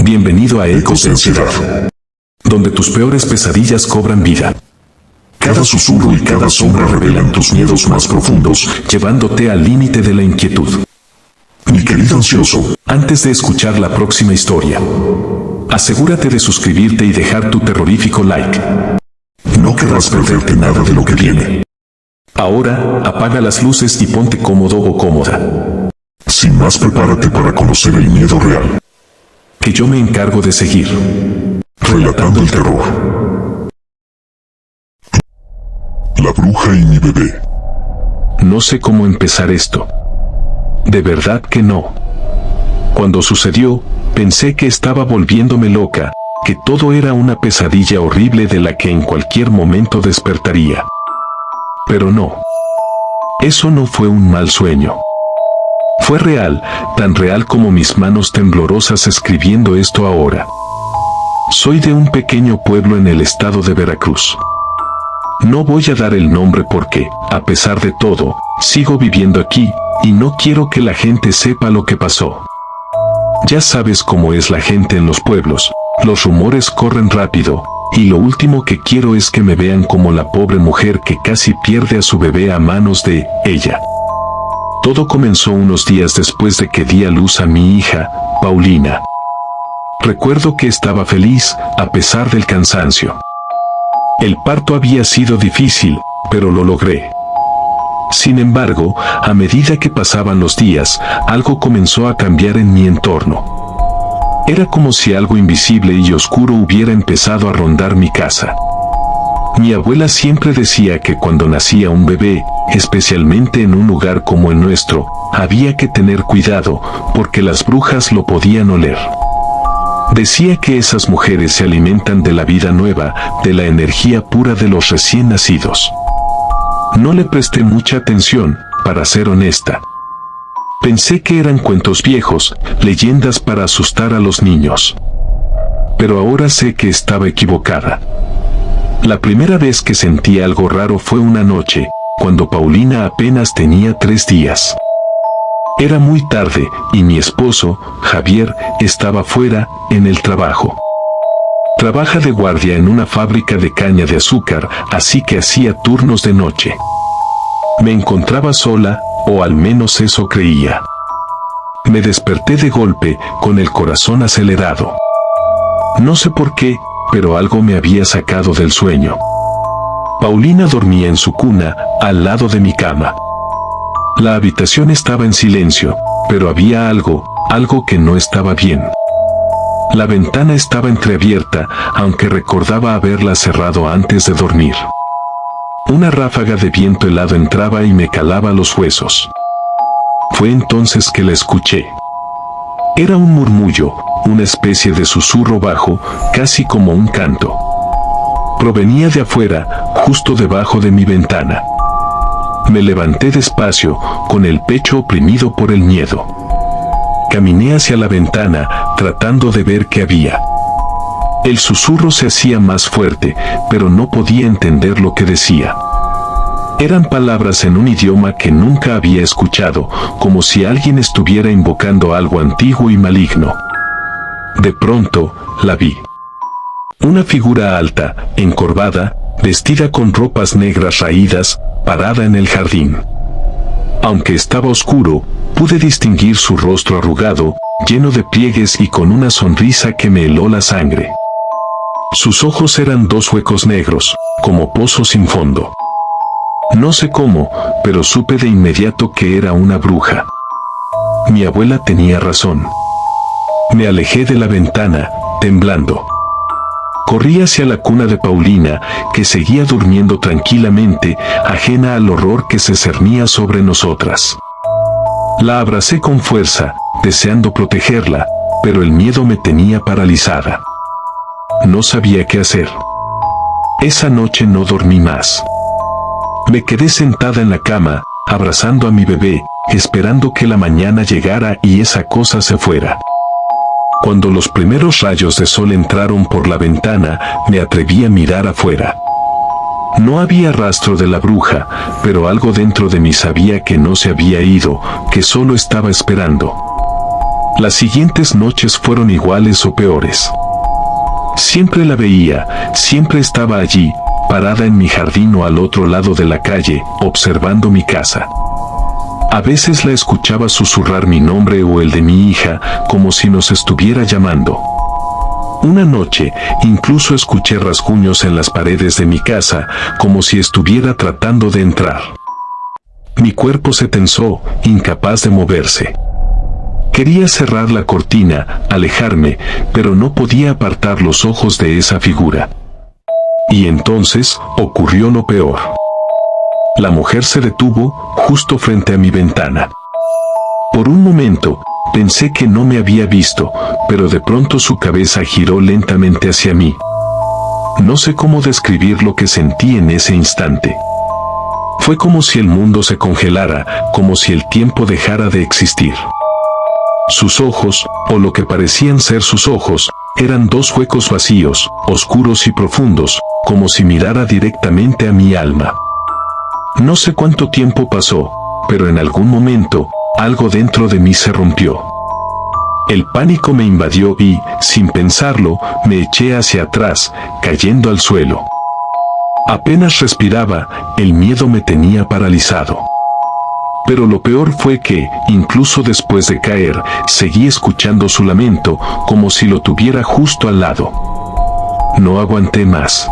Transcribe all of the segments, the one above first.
Bienvenido a Ecos de Ansiedad, donde tus peores pesadillas cobran vida. Cada susurro y cada sombra revelan tus miedos más profundos, llevándote al límite de la inquietud. Mi querido ansioso, antes de escuchar la próxima historia, asegúrate de suscribirte y dejar tu terrorífico like. No querrás perderte nada de lo que viene. Ahora, apaga las luces y ponte cómodo o cómoda. Sin más, prepárate para conocer el miedo real, que yo me encargo de seguir relatando el terror. La bruja y mi bebé. No sé cómo empezar esto. De verdad que no. Cuando sucedió, pensé que estaba volviéndome loca, que todo era una pesadilla horrible de la que en cualquier momento despertaría. Pero no. Eso no fue un mal sueño. Fue real, tan real como mis manos temblorosas escribiendo esto ahora. Soy de un pequeño pueblo en el estado de Veracruz. No voy a dar el nombre porque, a pesar de todo, sigo viviendo aquí, y no quiero que la gente sepa lo que pasó. Ya sabes cómo es la gente en los pueblos, los rumores corren rápido, y lo último que quiero es que me vean como la pobre mujer que casi pierde a su bebé a manos de ella. Todo comenzó unos días después de que di a luz a mi hija, Paulina. Recuerdo que estaba feliz, a pesar del cansancio. El parto había sido difícil, pero lo logré. Sin embargo, a medida que pasaban los días, algo comenzó a cambiar en mi entorno. Era como si algo invisible y oscuro hubiera empezado a rondar mi casa. Mi abuela siempre decía que cuando nacía un bebé, especialmente en un lugar como el nuestro, había que tener cuidado, porque las brujas lo podían oler. Decía que esas mujeres se alimentan de la vida nueva, de la energía pura de los recién nacidos. No le presté mucha atención, para ser honesta. Pensé que eran cuentos viejos, leyendas para asustar a los niños. Pero ahora sé que estaba equivocada. La primera vez que sentí algo raro fue una noche, cuando Paulina apenas tenía 3 días. Era muy tarde, y mi esposo, Javier, estaba fuera, en el trabajo. Trabaja de guardia en una fábrica de caña de azúcar, así que hacía turnos de noche. Me encontraba sola, o al menos eso creía. Me desperté de golpe, con el corazón acelerado. No sé por qué, pero algo me había sacado del sueño. Paulina dormía en su cuna, al lado de mi cama. La habitación estaba en silencio, pero había algo que no estaba bien. La ventana estaba entreabierta, aunque recordaba haberla cerrado antes de dormir. Una ráfaga de viento helado entraba y me calaba los huesos. Fue entonces que la escuché. Era un murmullo, una especie de susurro bajo, casi como un canto. Provenía de afuera, justo debajo de mi ventana. Me levanté despacio, con el pecho oprimido por el miedo. Caminé hacia la ventana, tratando de ver qué había. El susurro se hacía más fuerte, pero no podía entender lo que decía. Eran palabras en un idioma que nunca había escuchado, como si alguien estuviera invocando algo antiguo y maligno. De pronto, la vi. Una figura alta, encorvada, vestida con ropas negras raídas, parada en el jardín. Aunque estaba oscuro, pude distinguir su rostro arrugado, lleno de pliegues y con una sonrisa que me heló la sangre. Sus ojos eran 2 huecos negros, como pozos sin fondo. No sé cómo, pero supe de inmediato que era una bruja. Mi abuela tenía razón. Me alejé de la ventana, temblando. Corrí hacia la cuna de Paulina, que seguía durmiendo tranquilamente, ajena al horror que se cernía sobre nosotras. La abracé con fuerza, deseando protegerla, pero el miedo me tenía paralizada. No sabía qué hacer. Esa noche no dormí más. Me quedé sentada en la cama, abrazando a mi bebé, esperando que la mañana llegara y esa cosa se fuera. Cuando los primeros rayos de sol entraron por la ventana, me atreví a mirar afuera. No había rastro de la bruja, pero algo dentro de mí sabía que no se había ido, que solo estaba esperando. Las siguientes noches fueron iguales o peores. Siempre la veía, siempre estaba allí, parada en mi jardín o al otro lado de la calle, observando mi casa. A veces la escuchaba susurrar mi nombre o el de mi hija, como si nos estuviera llamando. Una noche, incluso escuché rasguños en las paredes de mi casa, como si estuviera tratando de entrar. Mi cuerpo se tensó, incapaz de moverse. Quería cerrar la cortina, alejarme, pero no podía apartar los ojos de esa figura. Y entonces, ocurrió lo peor. La mujer se detuvo, justo frente a mi ventana. Por un momento, pensé que no me había visto, pero de pronto su cabeza giró lentamente hacia mí. No sé cómo describir lo que sentí en ese instante. Fue como si el mundo se congelara, como si el tiempo dejara de existir. Sus ojos, o lo que parecían ser sus ojos, eran dos huecos vacíos, oscuros y profundos, como si mirara directamente a mi alma. No sé cuánto tiempo pasó, pero en algún momento, algo dentro de mí se rompió. El pánico me invadió y, sin pensarlo, me eché hacia atrás, cayendo al suelo. Apenas respiraba, el miedo me tenía paralizado. Pero lo peor fue que, incluso después de caer, seguí escuchando su lamento, como si lo tuviera justo al lado. No aguanté más.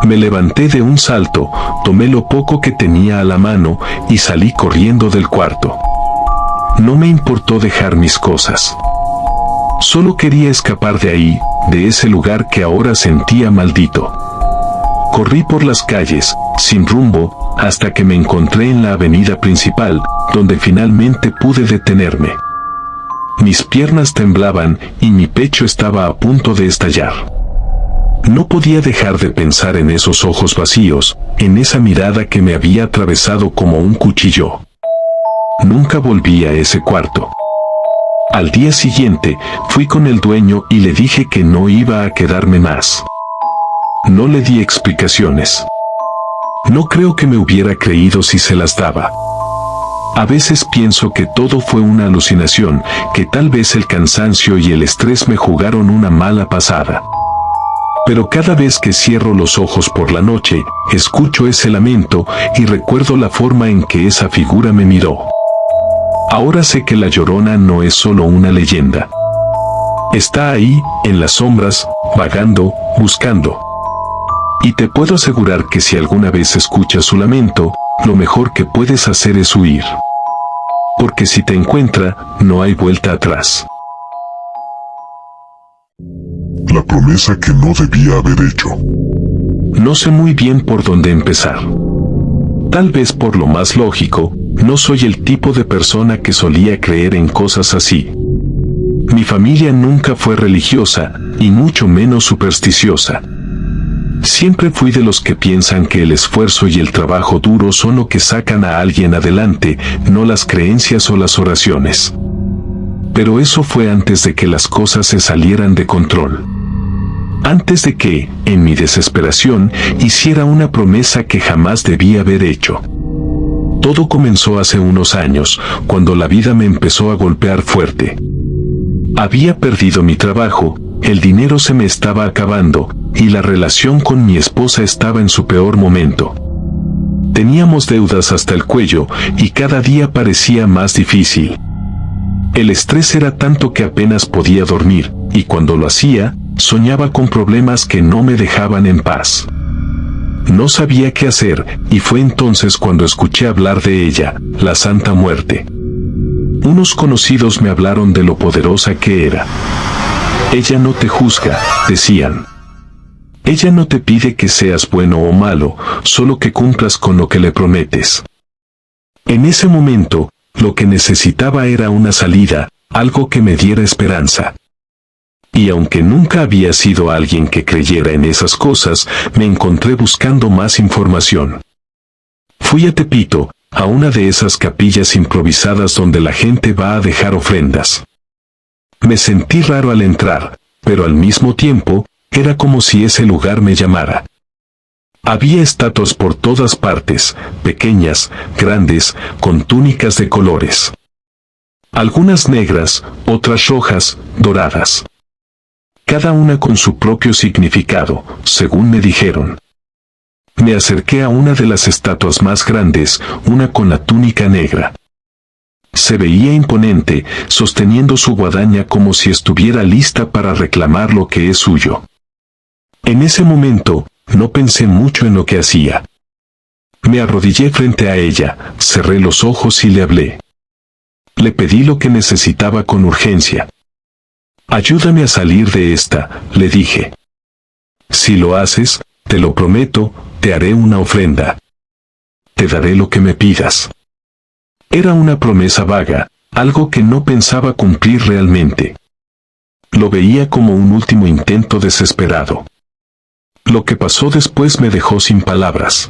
Me levanté de un salto, tomé lo poco que tenía a la mano y salí corriendo del cuarto. No me importó dejar mis cosas. Solo quería escapar de ahí, de ese lugar que ahora sentía maldito. Corrí por las calles, sin rumbo, hasta que me encontré en la avenida principal, donde finalmente pude detenerme. Mis piernas temblaban y mi pecho estaba a punto de estallar. No podía dejar de pensar en esos ojos vacíos, en esa mirada que me había atravesado como un cuchillo. Nunca volví a ese cuarto. Al día siguiente, fui con el dueño y le dije que no iba a quedarme más. No le di explicaciones. No creo que me hubiera creído si se las daba. A veces pienso que todo fue una alucinación, que tal vez el cansancio y el estrés me jugaron una mala pasada. Pero cada vez que cierro los ojos por la noche, escucho ese lamento y recuerdo la forma en que esa figura me miró. Ahora sé que la Llorona no es solo una leyenda. Está ahí, en las sombras, vagando, buscando. Y te puedo asegurar que si alguna vez escuchas su lamento, lo mejor que puedes hacer es huir. Porque si te encuentra, no hay vuelta atrás. La promesa que no debía haber hecho. No sé muy bien por dónde empezar. Tal vez por lo más lógico, no soy el tipo de persona que solía creer en cosas así. Mi familia nunca fue religiosa, y mucho menos supersticiosa. Siempre fui de los que piensan que el esfuerzo y el trabajo duro son lo que sacan a alguien adelante, no las creencias o las oraciones. Pero eso fue antes de que las cosas se salieran de control. Antes de que, en mi desesperación, hiciera una promesa que jamás debía haber hecho. Todo comenzó hace unos años, cuando la vida me empezó a golpear fuerte. Había perdido mi trabajo, el dinero se me estaba acabando, y la relación con mi esposa estaba en su peor momento. Teníamos deudas hasta el cuello, y cada día parecía más difícil. El estrés era tanto que apenas podía dormir, y cuando lo hacía, soñaba con problemas que no me dejaban en paz. No sabía qué hacer, y fue entonces cuando escuché hablar de ella, la Santa Muerte. Unos conocidos me hablaron de lo poderosa que era. Ella no te juzga, decían. Ella no te pide que seas bueno o malo, solo que cumplas con lo que le prometes. En ese momento, lo que necesitaba era una salida, algo que me diera esperanza. Y aunque nunca había sido alguien que creyera en esas cosas, me encontré buscando más información. Fui a Tepito, a una de esas capillas improvisadas donde la gente va a dejar ofrendas. Me sentí raro al entrar, pero al mismo tiempo, era como si ese lugar me llamara. Había estatuas por todas partes, pequeñas, grandes, con túnicas de colores. Algunas negras, otras rojas, doradas. Cada una con su propio significado, según me dijeron. Me acerqué a una de las estatuas más grandes, una con la túnica negra. Se veía imponente, sosteniendo su guadaña como si estuviera lista para reclamar lo que es suyo. En ese momento, no pensé mucho en lo que hacía. Me arrodillé frente a ella, cerré los ojos y le hablé. Le pedí lo que necesitaba con urgencia. Ayúdame a salir de esta, le dije. Si lo haces, te lo prometo, te haré una ofrenda. Te daré lo que me pidas. Era una promesa vaga, algo que no pensaba cumplir realmente. Lo veía como un último intento desesperado. Lo que pasó después me dejó sin palabras.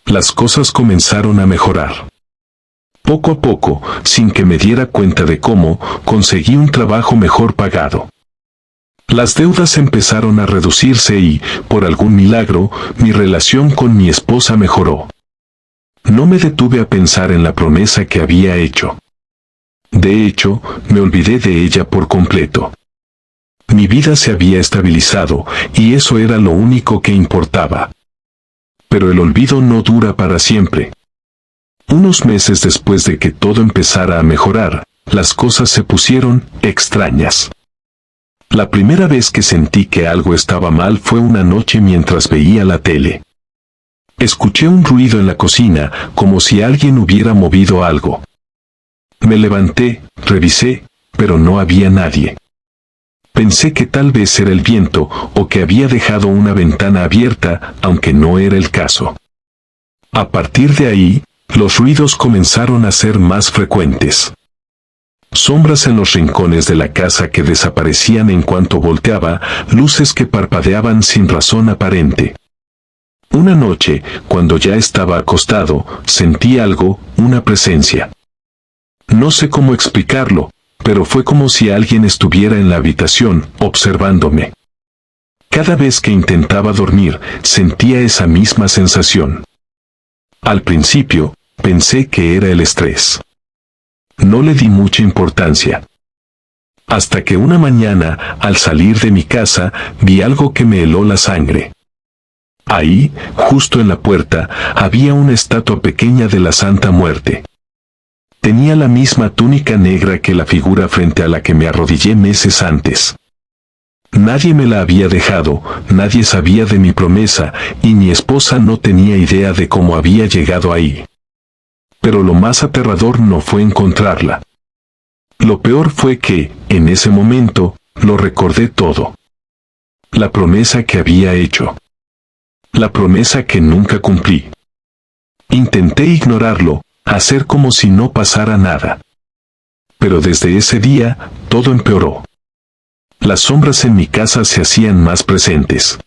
Las cosas comenzaron a mejorar. Poco a poco, sin que me diera cuenta de cómo, conseguí un trabajo mejor pagado. Las deudas empezaron a reducirse y, por algún milagro, mi relación con mi esposa mejoró. No me detuve a pensar en la promesa que había hecho. De hecho, me olvidé de ella por completo. Mi vida se había estabilizado, y eso era lo único que importaba. Pero el olvido no dura para siempre. Unos meses después de que todo empezara a mejorar, las cosas se pusieron extrañas. La primera vez que sentí que algo estaba mal fue una noche mientras veía la tele. Escuché un ruido en la cocina, como si alguien hubiera movido algo. Me levanté, revisé, pero no había nadie. Pensé que tal vez era el viento o que había dejado una ventana abierta, aunque no era el caso. A partir de ahí, los ruidos comenzaron a ser más frecuentes. Sombras en los rincones de la casa que desaparecían en cuanto volteaba, luces que parpadeaban sin razón aparente. Una noche, cuando ya estaba acostado, sentí algo, una presencia. No sé cómo explicarlo, pero fue como si alguien estuviera en la habitación, observándome. Cada vez que intentaba dormir, sentía esa misma sensación. Al principio, pensé que era el estrés. No le di mucha importancia. Hasta que una mañana, al salir de mi casa, vi algo que me heló la sangre. Ahí, justo en la puerta, había una estatua pequeña de la Santa Muerte. Tenía la misma túnica negra que la figura frente a la que me arrodillé meses antes. Nadie me la había dejado, nadie sabía de mi promesa, y mi esposa no tenía idea de cómo había llegado ahí. Pero lo más aterrador no fue encontrarla. Lo peor fue que, en ese momento, lo recordé todo. La promesa que había hecho. La promesa que nunca cumplí. Intenté ignorarlo, hacer como si no pasara nada. Pero desde ese día, todo empeoró. Las sombras en mi casa se hacían más presentes.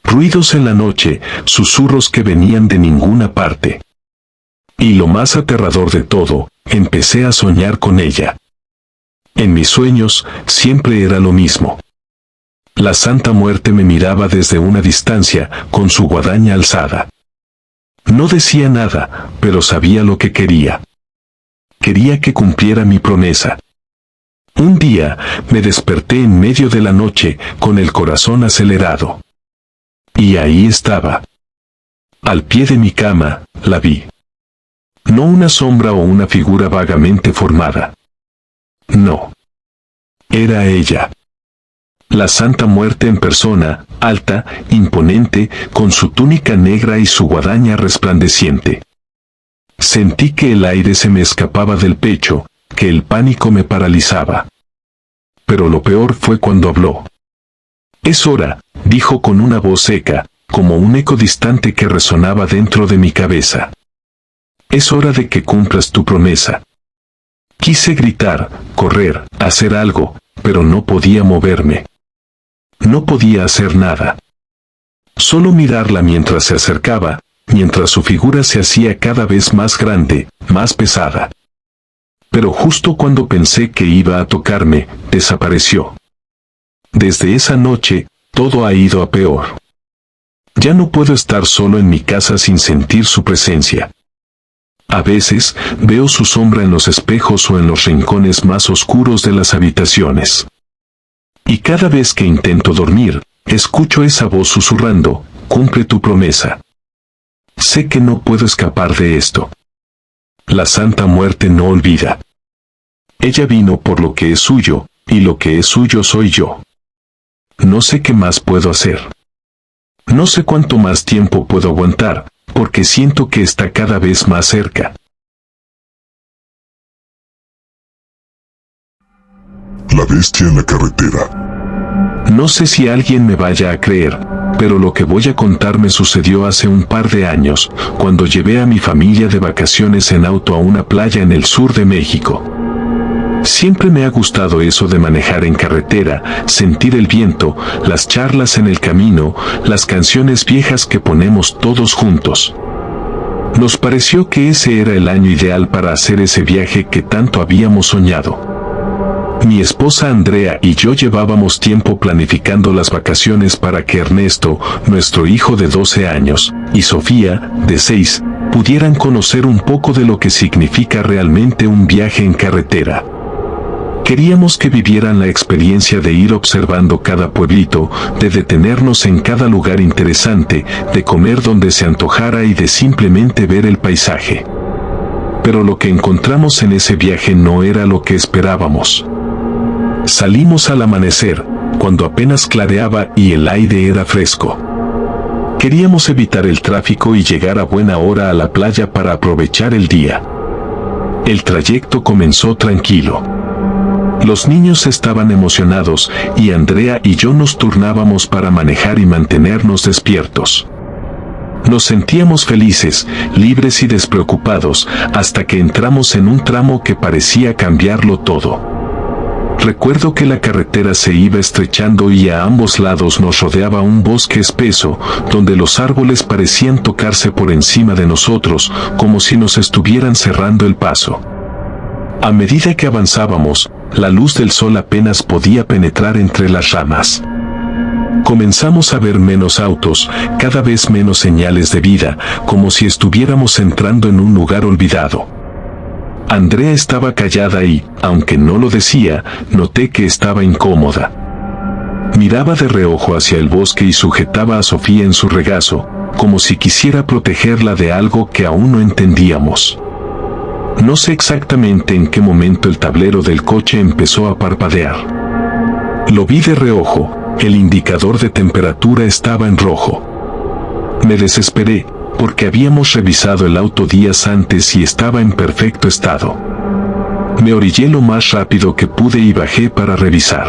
Ruidos en la noche, susurros que venían de ninguna parte. Y lo más aterrador de todo, empecé a soñar con ella. En mis sueños, siempre era lo mismo. La Santa Muerte me miraba desde una distancia, con su guadaña alzada. No decía nada, pero sabía lo que quería. Quería que cumpliera mi promesa. Un día, me desperté en medio de la noche, con el corazón acelerado. Y ahí estaba. Al pie de mi cama, la vi. No una sombra o una figura vagamente formada. No. Era ella. La Santa Muerte en persona, alta, imponente, con su túnica negra y su guadaña resplandeciente. Sentí que el aire se me escapaba del pecho, que el pánico me paralizaba. Pero lo peor fue cuando habló. «Es hora», dijo con una voz seca, como un eco distante que resonaba dentro de mi cabeza. «Es hora de que cumplas tu promesa». Quise gritar, correr, hacer algo, pero no podía moverme. No podía hacer nada. Solo mirarla mientras se acercaba, mientras su figura se hacía cada vez más grande, más pesada. Pero justo cuando pensé que iba a tocarme, desapareció. Desde esa noche, todo ha ido a peor. Ya no puedo estar solo en mi casa sin sentir su presencia. A veces, veo su sombra en los espejos o en los rincones más oscuros de las habitaciones. Y cada vez que intento dormir, escucho esa voz susurrando, cumple tu promesa. Sé que no puedo escapar de esto. La Santa Muerte no olvida. Ella vino por lo que es suyo, y lo que es suyo soy yo. No sé qué más puedo hacer. No sé cuánto más tiempo puedo aguantar, porque siento que está cada vez más cerca. La bestia en la carretera. No sé si alguien me vaya a creer, pero lo que voy a contar me sucedió hace un par de años, cuando llevé a mi familia de vacaciones en auto a una playa en el sur de México. Siempre me ha gustado eso de manejar en carretera, sentir el viento, las charlas en el camino, las canciones viejas que ponemos todos juntos. Nos pareció que ese era el año ideal para hacer ese viaje que tanto habíamos soñado. Mi esposa Andrea y yo llevábamos tiempo planificando las vacaciones para que Ernesto, nuestro hijo de 12 años, y Sofía, de 6, pudieran conocer un poco de lo que significa realmente un viaje en carretera. Queríamos que vivieran la experiencia de ir observando cada pueblito, de detenernos en cada lugar interesante, de comer donde se antojara y de simplemente ver el paisaje. Pero lo que encontramos en ese viaje no era lo que esperábamos. Salimos al amanecer, cuando apenas clareaba y el aire era fresco. Queríamos evitar el tráfico y llegar a buena hora a la playa para aprovechar el día. El trayecto comenzó tranquilo. Los niños estaban emocionados y Andrea y yo nos turnábamos para manejar y mantenernos despiertos. Nos sentíamos felices, libres y despreocupados, hasta que entramos en un tramo que parecía cambiarlo todo. Recuerdo que la carretera se iba estrechando y a ambos lados nos rodeaba un bosque espeso, donde los árboles parecían tocarse por encima de nosotros, como si nos estuvieran cerrando el paso. A medida que avanzábamos, la luz del sol apenas podía penetrar entre las ramas. Comenzamos a ver menos autos, cada vez menos señales de vida, como si estuviéramos entrando en un lugar olvidado. Andrea estaba callada y, aunque no lo decía, noté que estaba incómoda. Miraba de reojo hacia el bosque y sujetaba a Sofía en su regazo, como si quisiera protegerla de algo que aún no entendíamos. No sé exactamente en qué momento el tablero del coche empezó a parpadear. Lo vi de reojo, el indicador de temperatura estaba en rojo. Me desesperé, porque habíamos revisado el auto días antes y estaba en perfecto estado. Me orillé lo más rápido que pude y bajé para revisar.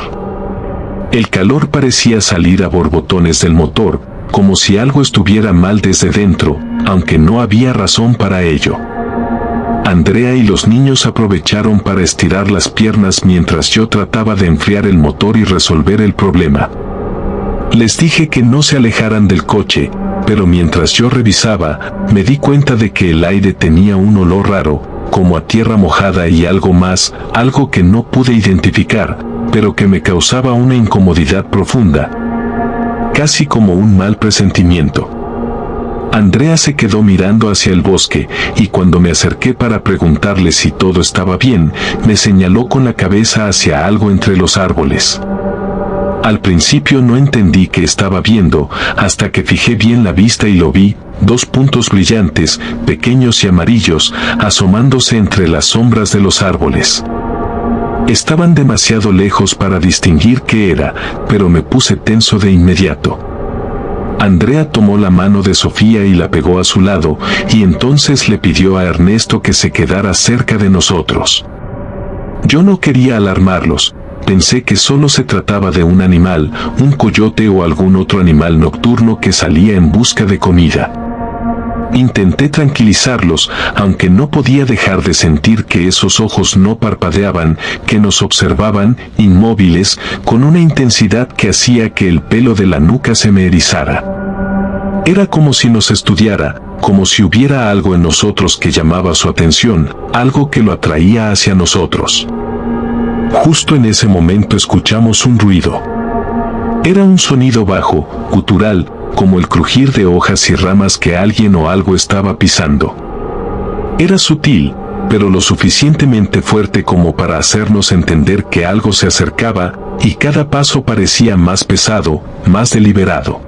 El calor parecía salir a borbotones del motor, como si algo estuviera mal desde dentro, aunque no había razón para ello. Andrea y los niños aprovecharon para estirar las piernas mientras yo trataba de enfriar el motor y resolver el problema. Les dije que no se alejaran del coche, pero mientras yo revisaba, me di cuenta de que el aire tenía un olor raro, como a tierra mojada y algo más, algo que no pude identificar, pero que me causaba una incomodidad profunda, casi como un mal presentimiento. Andrea se quedó mirando hacia el bosque, y cuando me acerqué para preguntarle si todo estaba bien, me señaló con la cabeza hacia algo entre los árboles. Al principio no entendí qué estaba viendo, hasta que fijé bien la vista y lo vi, 2 puntos brillantes, pequeños y amarillos, asomándose entre las sombras de los árboles. Estaban demasiado lejos para distinguir qué era, pero me puse tenso de inmediato. Andrea tomó la mano de Sofía y la pegó a su lado, y entonces le pidió a Ernesto que se quedara cerca de nosotros. Yo no quería alarmarlos. Pensé que solo se trataba de un animal, un coyote o algún otro animal nocturno que salía en busca de comida. Intenté tranquilizarlos, aunque no podía dejar de sentir que esos ojos no parpadeaban, que nos observaban, inmóviles, con una intensidad que hacía que el pelo de la nuca se me erizara. Era como si nos estudiara, como si hubiera algo en nosotros que llamaba su atención, algo que lo atraía hacia nosotros. Justo en ese momento escuchamos un ruido. Era un sonido bajo, gutural, como el crujir de hojas y ramas que alguien o algo estaba pisando. Era sutil, pero lo suficientemente fuerte como para hacernos entender que algo se acercaba, y cada paso parecía más pesado, más deliberado.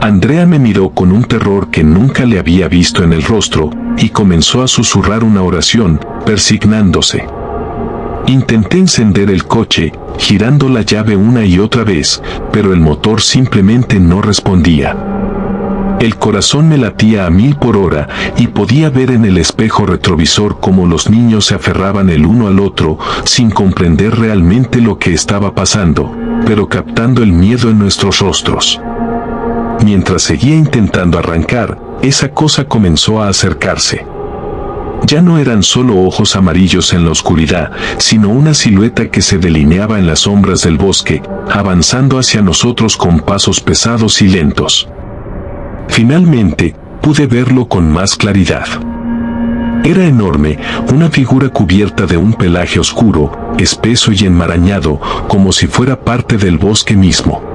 Andrea me miró con un terror que nunca le había visto en el rostro, y comenzó a susurrar una oración, persignándose. Intenté encender el coche, girando la llave una y otra vez, pero el motor simplemente no respondía. El corazón me latía a 1000 por hora, y podía ver en el espejo retrovisor cómo los niños se aferraban el uno al otro, sin comprender realmente lo que estaba pasando, pero captando el miedo en nuestros rostros. Mientras seguía intentando arrancar, esa cosa comenzó a acercarse. Ya no eran solo ojos amarillos en la oscuridad, sino una silueta que se delineaba en las sombras del bosque, avanzando hacia nosotros con pasos pesados y lentos. Finalmente, pude verlo con más claridad. Era enorme, una figura cubierta de un pelaje oscuro, espeso y enmarañado, como si fuera parte del bosque mismo.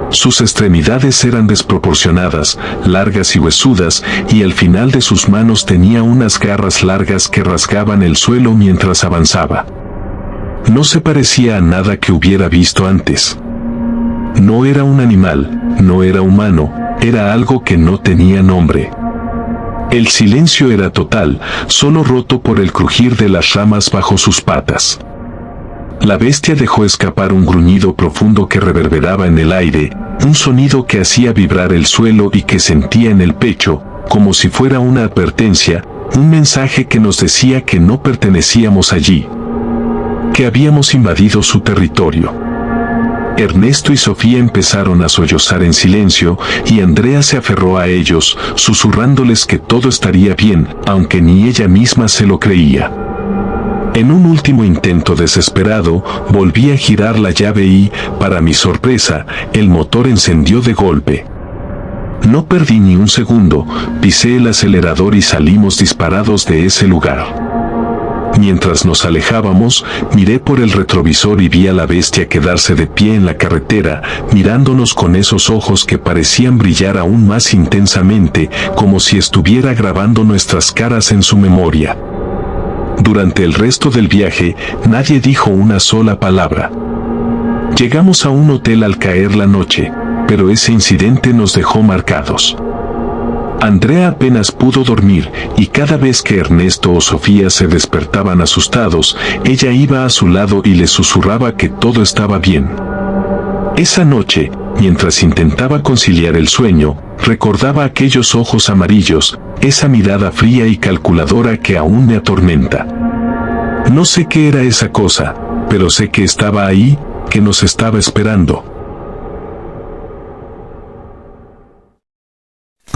Sus extremidades eran desproporcionadas, largas y huesudas, y al final de sus manos tenía unas garras largas que rasgaban el suelo mientras avanzaba. No se parecía a nada que hubiera visto antes. No era un animal, no era humano, era algo que no tenía nombre. El silencio era total, solo roto por el crujir de las ramas bajo sus patas. La bestia dejó escapar un gruñido profundo que reverberaba en el aire, un sonido que hacía vibrar el suelo y que sentía en el pecho, como si fuera una advertencia, un mensaje que nos decía que no pertenecíamos allí, que habíamos invadido su territorio. Ernesto y Sofía empezaron a sollozar en silencio, y Andrea se aferró a ellos, susurrándoles que todo estaría bien, aunque ni ella misma se lo creía. En un último intento desesperado, volví a girar la llave y, para mi sorpresa, el motor encendió de golpe. No perdí ni un segundo, pisé el acelerador y salimos disparados de ese lugar. Mientras nos alejábamos, miré por el retrovisor y vi a la bestia quedarse de pie en la carretera, mirándonos con esos ojos que parecían brillar aún más intensamente, como si estuviera grabando nuestras caras en su memoria. Durante el resto del viaje, nadie dijo una sola palabra. Llegamos a un hotel al caer la noche, pero ese incidente nos dejó marcados. Andrea apenas pudo dormir, y cada vez que Ernesto o Sofía se despertaban asustados, ella iba a su lado y les susurraba que todo estaba bien. Esa noche, mientras intentaba conciliar el sueño, recordaba aquellos ojos amarillos, esa mirada fría y calculadora que aún me atormenta. No sé qué era esa cosa, pero sé que estaba ahí, que nos estaba esperando.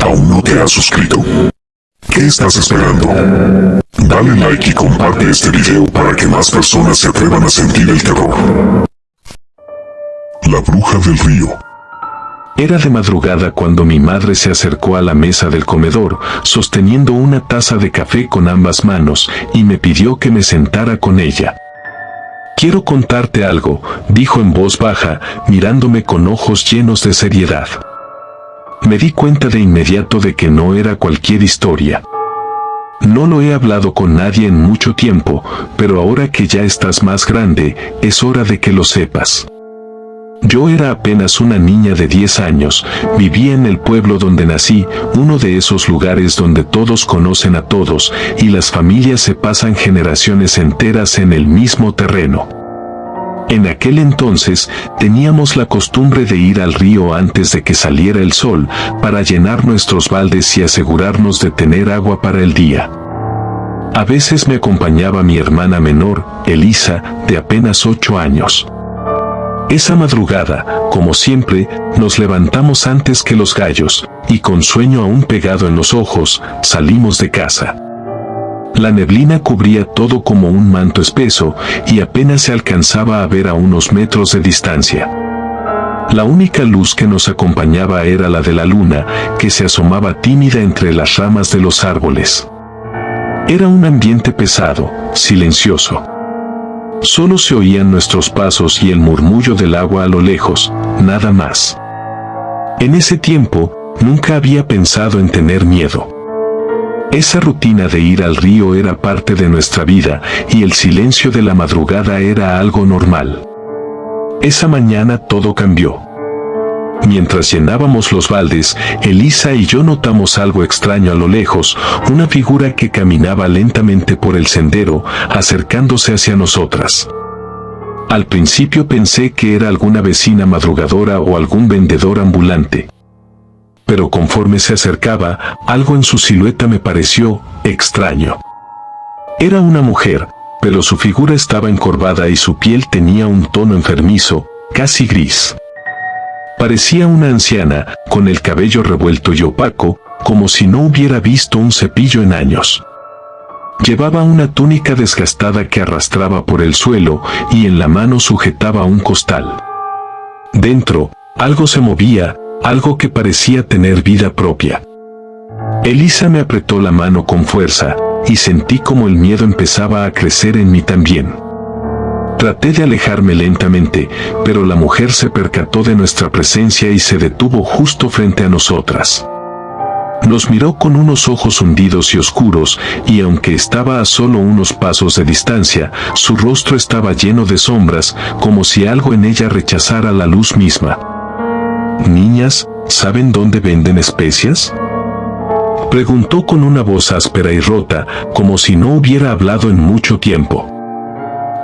¿Aún no te has suscrito? ¿Qué estás esperando? Dale like y comparte este video para que más personas se atrevan a sentir el terror. La bruja del río. Era de madrugada cuando mi madre se acercó a la mesa del comedor, sosteniendo una taza de café con ambas manos, y me pidió que me sentara con ella. «Quiero contarte algo», dijo en voz baja, mirándome con ojos llenos de seriedad. Me di cuenta de inmediato de que no era cualquier historia. No lo he hablado con nadie en mucho tiempo, pero ahora que ya estás más grande, es hora de que lo sepas. Yo era apenas una niña de 10 años, vivía en el pueblo donde nací, uno de esos lugares donde todos conocen a todos, y las familias se pasan generaciones enteras en el mismo terreno. En aquel entonces, teníamos la costumbre de ir al río antes de que saliera el sol, para llenar nuestros baldes y asegurarnos de tener agua para el día. A veces me acompañaba mi hermana menor, Elisa, de apenas 8 años. Esa madrugada, como siempre, nos levantamos antes que los gallos, y con sueño aún pegado en los ojos, salimos de casa. La neblina cubría todo como un manto espeso, y apenas se alcanzaba a ver a unos metros de distancia. La única luz que nos acompañaba era la de la luna, que se asomaba tímida entre las ramas de los árboles. Era un ambiente pesado, silencioso. Solo se oían nuestros pasos y el murmullo del agua a lo lejos, nada más. En ese tiempo, nunca había pensado en tener miedo. Esa rutina de ir al río era parte de nuestra vida y el silencio de la madrugada era algo normal. Esa mañana todo cambió. Mientras llenábamos los baldes, Elisa y yo notamos algo extraño a lo lejos, una figura que caminaba lentamente por el sendero, acercándose hacia nosotras. Al principio pensé que era alguna vecina madrugadora o algún vendedor ambulante. Pero conforme se acercaba, algo en su silueta me pareció extraño. Era una mujer, pero su figura estaba encorvada y su piel tenía un tono enfermizo, casi gris. Parecía una anciana, con el cabello revuelto y opaco, como si no hubiera visto un cepillo en años. Llevaba una túnica desgastada que arrastraba por el suelo y en la mano sujetaba un costal. Dentro, algo se movía, algo que parecía tener vida propia. Elisa me apretó la mano con fuerza, y sentí como el miedo empezaba a crecer en mí también. Traté de alejarme lentamente, pero la mujer se percató de nuestra presencia y se detuvo justo frente a nosotras. Nos miró con unos ojos hundidos y oscuros, y aunque estaba a solo unos pasos de distancia, su rostro estaba lleno de sombras, como si algo en ella rechazara la luz misma. «Niñas, ¿saben dónde venden especias?», preguntó con una voz áspera y rota, como si no hubiera hablado en mucho tiempo.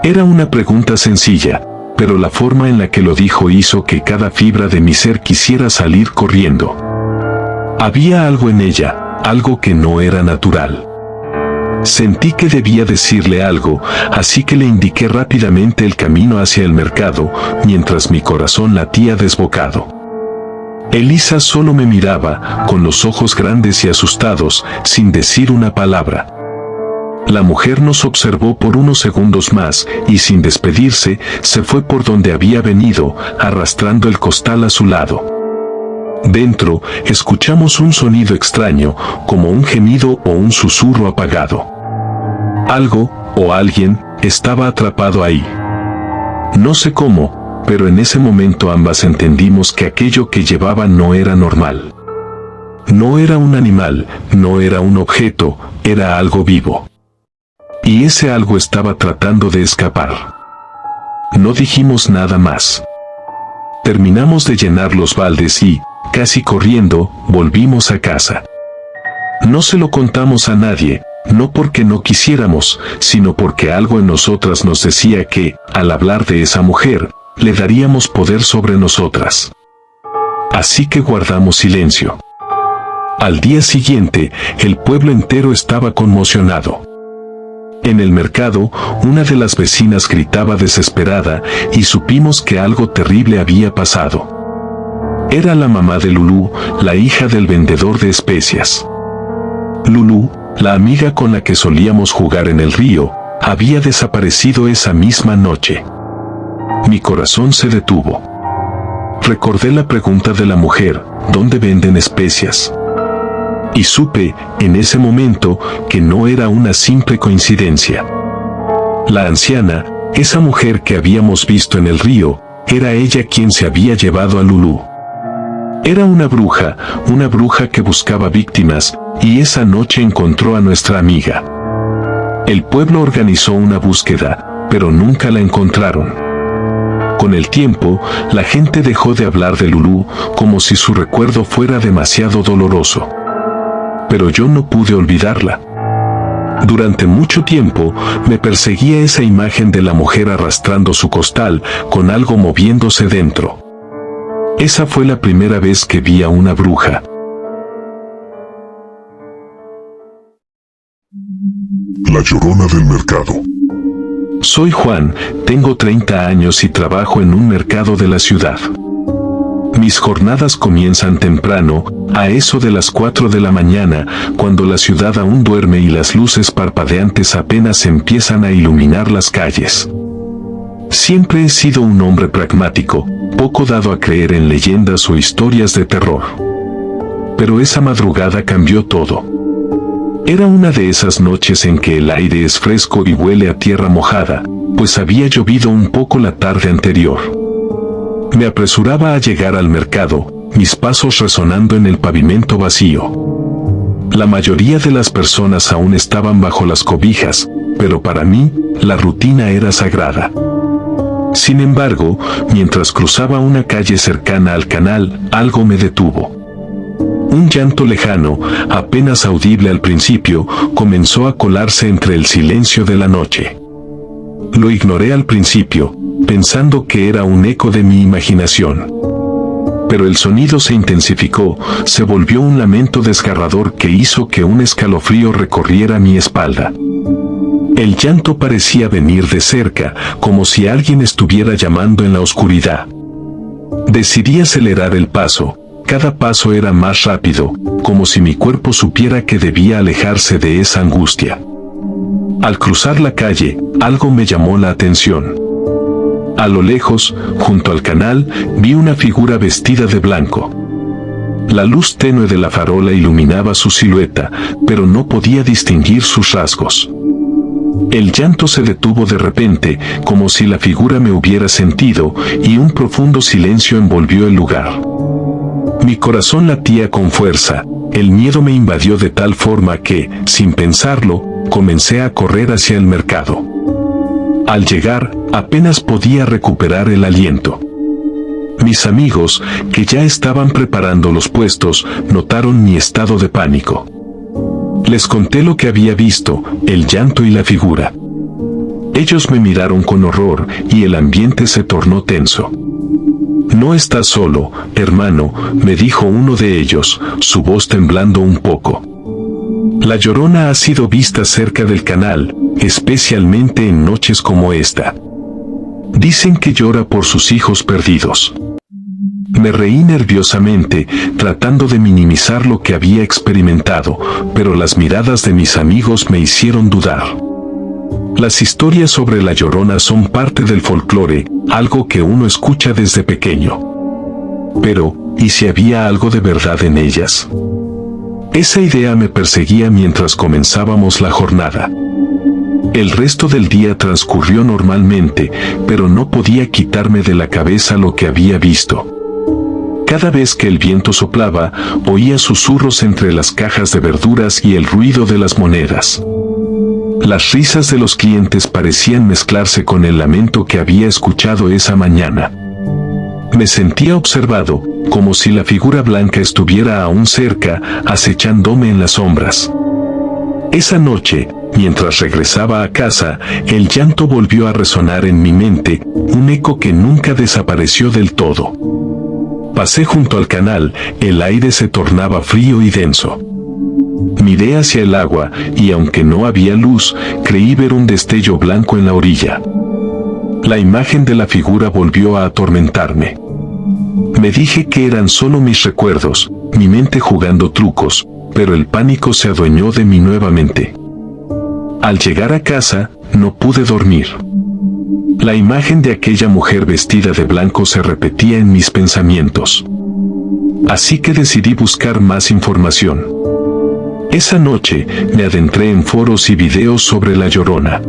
Era una pregunta sencilla, pero la forma en la que lo dijo hizo que cada fibra de mi ser quisiera salir corriendo. Había algo en ella, algo que no era natural. Sentí que debía decirle algo, así que le indiqué rápidamente el camino hacia el mercado, mientras mi corazón latía desbocado. Elisa solo me miraba, con los ojos grandes y asustados, sin decir una palabra. La mujer nos observó por unos segundos más, y sin despedirse, se fue por donde había venido, arrastrando el costal a su lado. Dentro, escuchamos un sonido extraño, como un gemido o un susurro apagado. Algo, o alguien, estaba atrapado ahí. No sé cómo, pero en ese momento ambas entendimos que aquello que llevaba no era normal. No era un animal, no era un objeto, era algo vivo. Y ese algo estaba tratando de escapar. No dijimos nada más. Terminamos de llenar los baldes y, casi corriendo, volvimos a casa. No se lo contamos a nadie, no porque no quisiéramos, sino porque algo en nosotras nos decía que, al hablar de esa mujer, le daríamos poder sobre nosotras. Así que guardamos silencio. Al día siguiente, el pueblo entero estaba conmocionado. En el mercado, una de las vecinas gritaba desesperada y supimos que algo terrible había pasado. Era la mamá de Lulú, la hija del vendedor de especias. Lulú, la amiga con la que solíamos jugar en el río, había desaparecido esa misma noche. Mi corazón se detuvo. Recordé la pregunta de la mujer, ¿dónde venden especias? Y supe, en ese momento, que no era una simple coincidencia. La anciana, esa mujer que habíamos visto en el río, era ella quien se había llevado a Lulú. Era una bruja que buscaba víctimas, y esa noche encontró a nuestra amiga. El pueblo organizó una búsqueda, pero nunca la encontraron. Con el tiempo, la gente dejó de hablar de Lulú, como si su recuerdo fuera demasiado doloroso. Pero yo no pude olvidarla. Durante mucho tiempo, me perseguía esa imagen de la mujer arrastrando su costal, con algo moviéndose dentro. Esa fue la primera vez que vi a una bruja. La Llorona del Mercado. Soy Juan, tengo 30 años y trabajo en un mercado de la ciudad. Mis jornadas comienzan temprano, a eso de las 4 de la mañana, cuando la ciudad aún duerme y las luces parpadeantes apenas empiezan a iluminar las calles. Siempre he sido un hombre pragmático, poco dado a creer en leyendas o historias de terror. Pero esa madrugada cambió todo. Era una de esas noches en que el aire es fresco y huele a tierra mojada, pues había llovido un poco la tarde anterior. Me apresuraba a llegar al mercado, mis pasos resonando en el pavimento vacío. La mayoría de las personas aún estaban bajo las cobijas, pero para mí, la rutina era sagrada. Sin embargo, mientras cruzaba una calle cercana al canal, algo me detuvo. Un llanto lejano, apenas audible al principio, comenzó a colarse entre el silencio de la noche. Lo ignoré al principio, pensando que era un eco de mi imaginación. Pero el sonido se intensificó, se volvió un lamento desgarrador que hizo que un escalofrío recorriera mi espalda. El llanto parecía venir de cerca, como si alguien estuviera llamando en la oscuridad. Decidí acelerar el paso. Cada paso era más rápido, como si mi cuerpo supiera que debía alejarse de esa angustia. Al cruzar la calle, algo me llamó la atención. A lo lejos, junto al canal, vi una figura vestida de blanco. La luz tenue de la farola iluminaba su silueta, pero no podía distinguir sus rasgos. El llanto se detuvo de repente, como si la figura me hubiera sentido, y un profundo silencio envolvió el lugar. Mi corazón latía con fuerza, el miedo me invadió de tal forma que, sin pensarlo, comencé a correr hacia el mercado. Al llegar, apenas podía recuperar el aliento. Mis amigos, que ya estaban preparando los puestos, notaron mi estado de pánico. Les conté lo que había visto, el llanto y la figura. Ellos me miraron con horror, y el ambiente se tornó tenso. «No estás solo, hermano», me dijo uno de ellos, su voz temblando un poco. La Llorona ha sido vista cerca del canal, especialmente en noches como esta. Dicen que llora por sus hijos perdidos. Me reí nerviosamente, tratando de minimizar lo que había experimentado, pero las miradas de mis amigos me hicieron dudar. Las historias sobre la Llorona son parte del folclore, algo que uno escucha desde pequeño. Pero, ¿y si había algo de verdad en ellas? Esa idea me perseguía mientras comenzábamos la jornada. El resto del día transcurrió normalmente, pero no podía quitarme de la cabeza lo que había visto. Cada vez que el viento soplaba, oía susurros entre las cajas de verduras y el ruido de las monedas. Las risas de los clientes parecían mezclarse con el lamento que había escuchado esa mañana. Me sentía observado, como si la figura blanca estuviera aún cerca, acechándome en las sombras. Esa noche, mientras regresaba a casa, el llanto volvió a resonar en mi mente, un eco que nunca desapareció del todo. Pasé junto al canal, el aire se tornaba frío y denso. Miré hacia el agua, y aunque no había luz, creí ver un destello blanco en la orilla. La imagen de la figura volvió a atormentarme. Me dije que eran solo mis recuerdos, mi mente jugando trucos, pero el pánico se adueñó de mí nuevamente. Al llegar a casa, no pude dormir. La imagen de aquella mujer vestida de blanco se repetía en mis pensamientos. Así que decidí buscar más información. Esa noche, me adentré en foros y videos sobre la Llorona.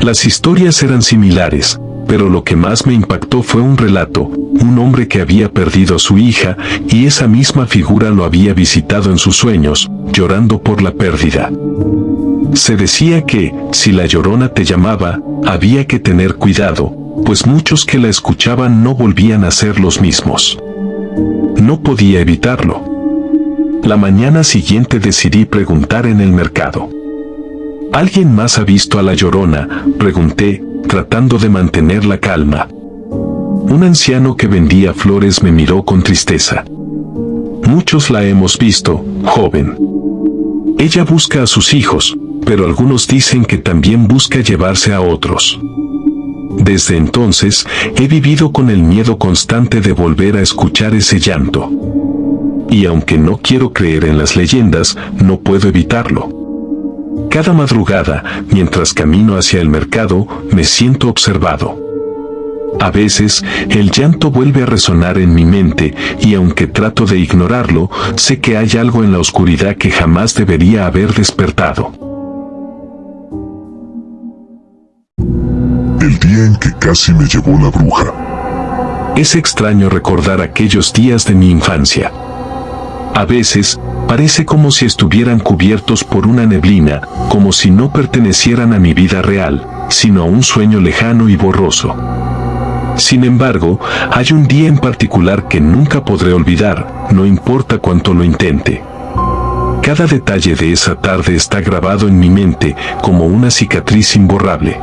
Las historias eran similares, pero lo que más me impactó fue un relato, un hombre que había perdido a su hija, y esa misma figura lo había visitado en sus sueños, llorando por la pérdida. Se decía que, si la Llorona te llamaba, había que tener cuidado, pues muchos que la escuchaban no volvían a ser los mismos. No podía evitarlo. La mañana siguiente decidí preguntar en el mercado. ¿Alguien más ha visto a la Llorona?, pregunté, tratando de mantener la calma. Un anciano que vendía flores me miró con tristeza. Muchos la hemos visto, joven. Ella busca a sus hijos, pero algunos dicen que también busca llevarse a otros. Desde entonces, he vivido con el miedo constante de volver a escuchar ese llanto. Y aunque no quiero creer en las leyendas, no puedo evitarlo. Cada madrugada, mientras camino hacia el mercado, me siento observado. A veces, el llanto vuelve a resonar en mi mente, y aunque trato de ignorarlo, sé que hay algo en la oscuridad que jamás debería haber despertado. El día en que casi me llevó la bruja. Es extraño recordar aquellos días de mi infancia. A veces, Parece como si estuvieran cubiertos por una neblina, como si no pertenecieran a mi vida real, sino a un sueño lejano y borroso. Sin embargo, hay un día en particular que nunca podré olvidar, no importa cuánto lo intente. Cada detalle de esa tarde está grabado en mi mente como una cicatriz imborrable.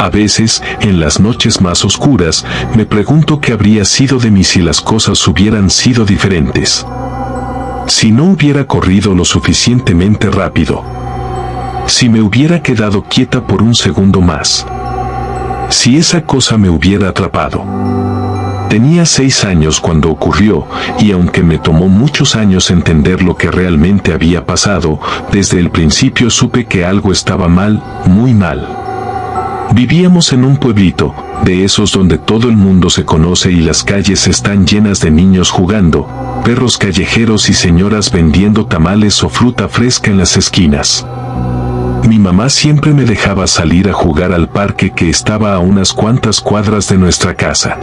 A veces, en las noches más oscuras, me pregunto qué habría sido de mí si las cosas hubieran sido diferentes. Si no hubiera corrido lo suficientemente rápido. Si me hubiera quedado quieta por un segundo más. Si esa cosa me hubiera atrapado. Tenía 6 años cuando ocurrió, y aunque me tomó muchos años entender lo que realmente había pasado, desde el principio supe que algo estaba mal, muy mal. Vivíamos en un pueblito, de esos donde todo el mundo se conoce y las calles están llenas de niños jugando, perros callejeros y señoras vendiendo tamales o fruta fresca en las esquinas. Mi mamá siempre me dejaba salir a jugar al parque que estaba a unas cuantas cuadras de nuestra casa.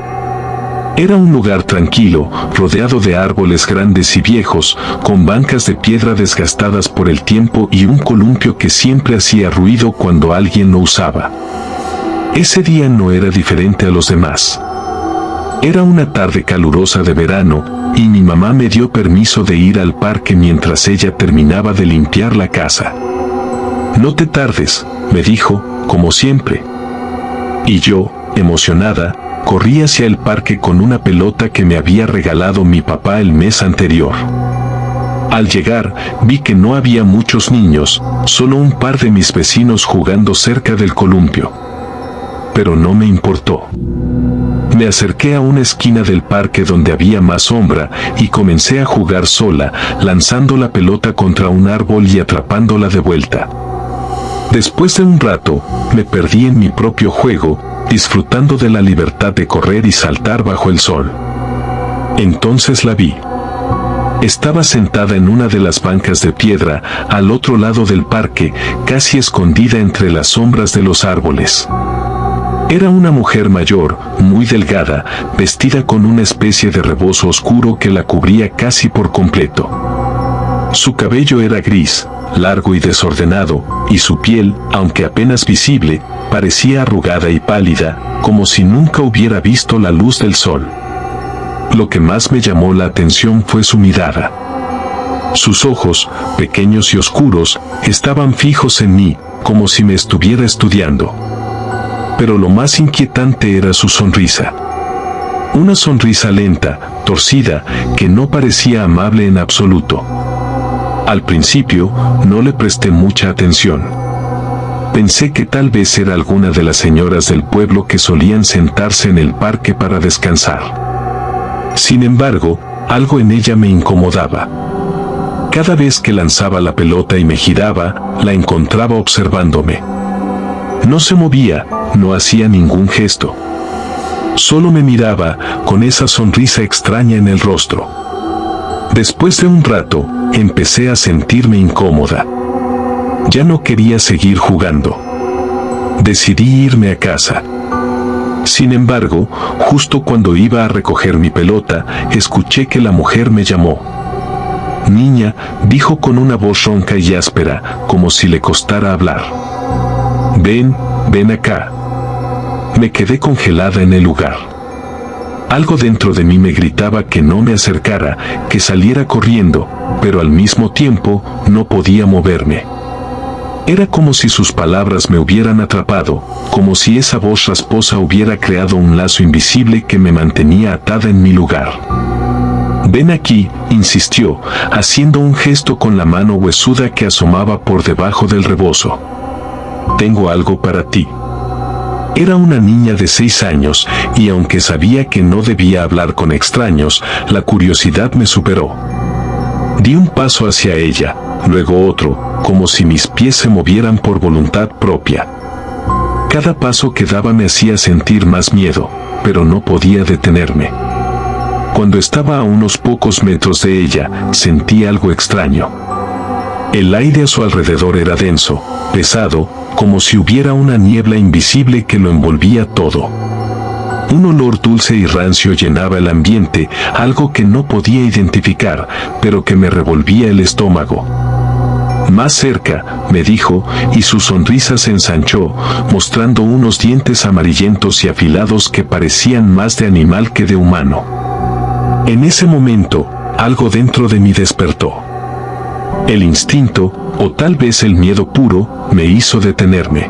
Era un lugar tranquilo, rodeado de árboles grandes y viejos, con bancas de piedra desgastadas por el tiempo y un columpio que siempre hacía ruido cuando alguien lo usaba. Ese día no era diferente a los demás. Era una tarde calurosa de verano, y mi mamá me dio permiso de ir al parque mientras ella terminaba de limpiar la casa. «No te tardes», me dijo, como siempre. Y yo, emocionada, corrí hacia el parque con una pelota que me había regalado mi papá el mes anterior. Al llegar, vi que no había muchos niños, solo un par de mis vecinos jugando cerca del columpio. Pero no me importó. Me acerqué a una esquina del parque donde había más sombra y comencé a jugar sola, lanzando la pelota contra un árbol y atrapándola de vuelta. Después de un rato, me perdí en mi propio juego, disfrutando de la libertad de correr y saltar bajo el sol. Entonces la vi. Estaba sentada en una de las bancas de piedra, al otro lado del parque, casi escondida entre las sombras de los árboles. Era una mujer mayor, muy delgada, vestida con una especie de rebozo oscuro que la cubría casi por completo. Su cabello era gris, largo y desordenado, y su piel, aunque apenas visible, parecía arrugada y pálida, como si nunca hubiera visto la luz del sol. Lo que más me llamó la atención fue su mirada. Sus ojos, pequeños y oscuros, estaban fijos en mí, como si me estuviera estudiando. Pero lo más inquietante era su sonrisa. Una sonrisa lenta, torcida, que no parecía amable en absoluto. Al principio, no le presté mucha atención. Pensé que tal vez era alguna de las señoras del pueblo que solían sentarse en el parque para descansar. Sin embargo, algo en ella me incomodaba. Cada vez que lanzaba la pelota y me giraba, la encontraba observándome. No se movía, no hacía ningún gesto. Solo me miraba, con esa sonrisa extraña en el rostro. Después de un rato, empecé a sentirme incómoda. Ya no quería seguir jugando. Decidí irme a casa. Sin embargo, justo cuando iba a recoger mi pelota, escuché que la mujer me llamó. «Niña», dijo con una voz ronca y áspera, como si le costara hablar. Ven acá». Me quedé congelada en el lugar. Algo dentro de mí me gritaba que no me acercara, que saliera corriendo, pero al mismo tiempo, no podía moverme. Era como si sus palabras me hubieran atrapado, como si esa voz rasposa hubiera creado un lazo invisible que me mantenía atada en mi lugar. «Ven aquí», insistió, haciendo un gesto con la mano huesuda que asomaba por debajo del rebozo. «Tengo algo para ti». Era una niña de 6 años, y aunque sabía que no debía hablar con extraños, la curiosidad me superó. Di un paso hacia ella, luego otro, como si mis pies se movieran por voluntad propia. Cada paso que daba me hacía sentir más miedo, pero no podía detenerme. Cuando estaba a unos pocos metros de ella, sentí algo extraño. El aire a su alrededor era denso, pesado, como si hubiera una niebla invisible que lo envolvía todo. Un olor dulce y rancio llenaba el ambiente, algo que no podía identificar, pero que me revolvía el estómago. Más cerca, me dijo, y su sonrisa se ensanchó, mostrando unos dientes amarillentos y afilados que parecían más de animal que de humano. En ese momento, algo dentro de mí despertó. El instinto, o tal vez el miedo puro, me hizo detenerme.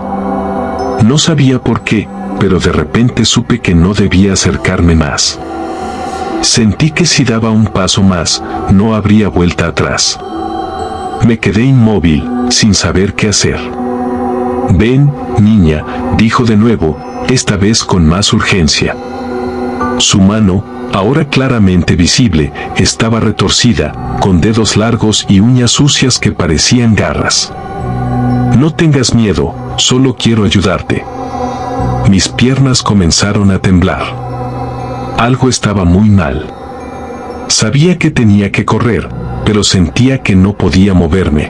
No sabía por qué, pero de repente supe que no debía acercarme más. Sentí que si daba un paso más, no habría vuelta atrás. Me quedé inmóvil, sin saber qué hacer. «Ven, niña», dijo de nuevo, esta vez con más urgencia. Su mano, ahora claramente visible, estaba retorcida, con dedos largos y uñas sucias que parecían garras. «No tengas miedo, solo quiero ayudarte». Mis piernas comenzaron a temblar. Algo estaba muy mal. Sabía que tenía que correr, pero sentía que no podía moverme.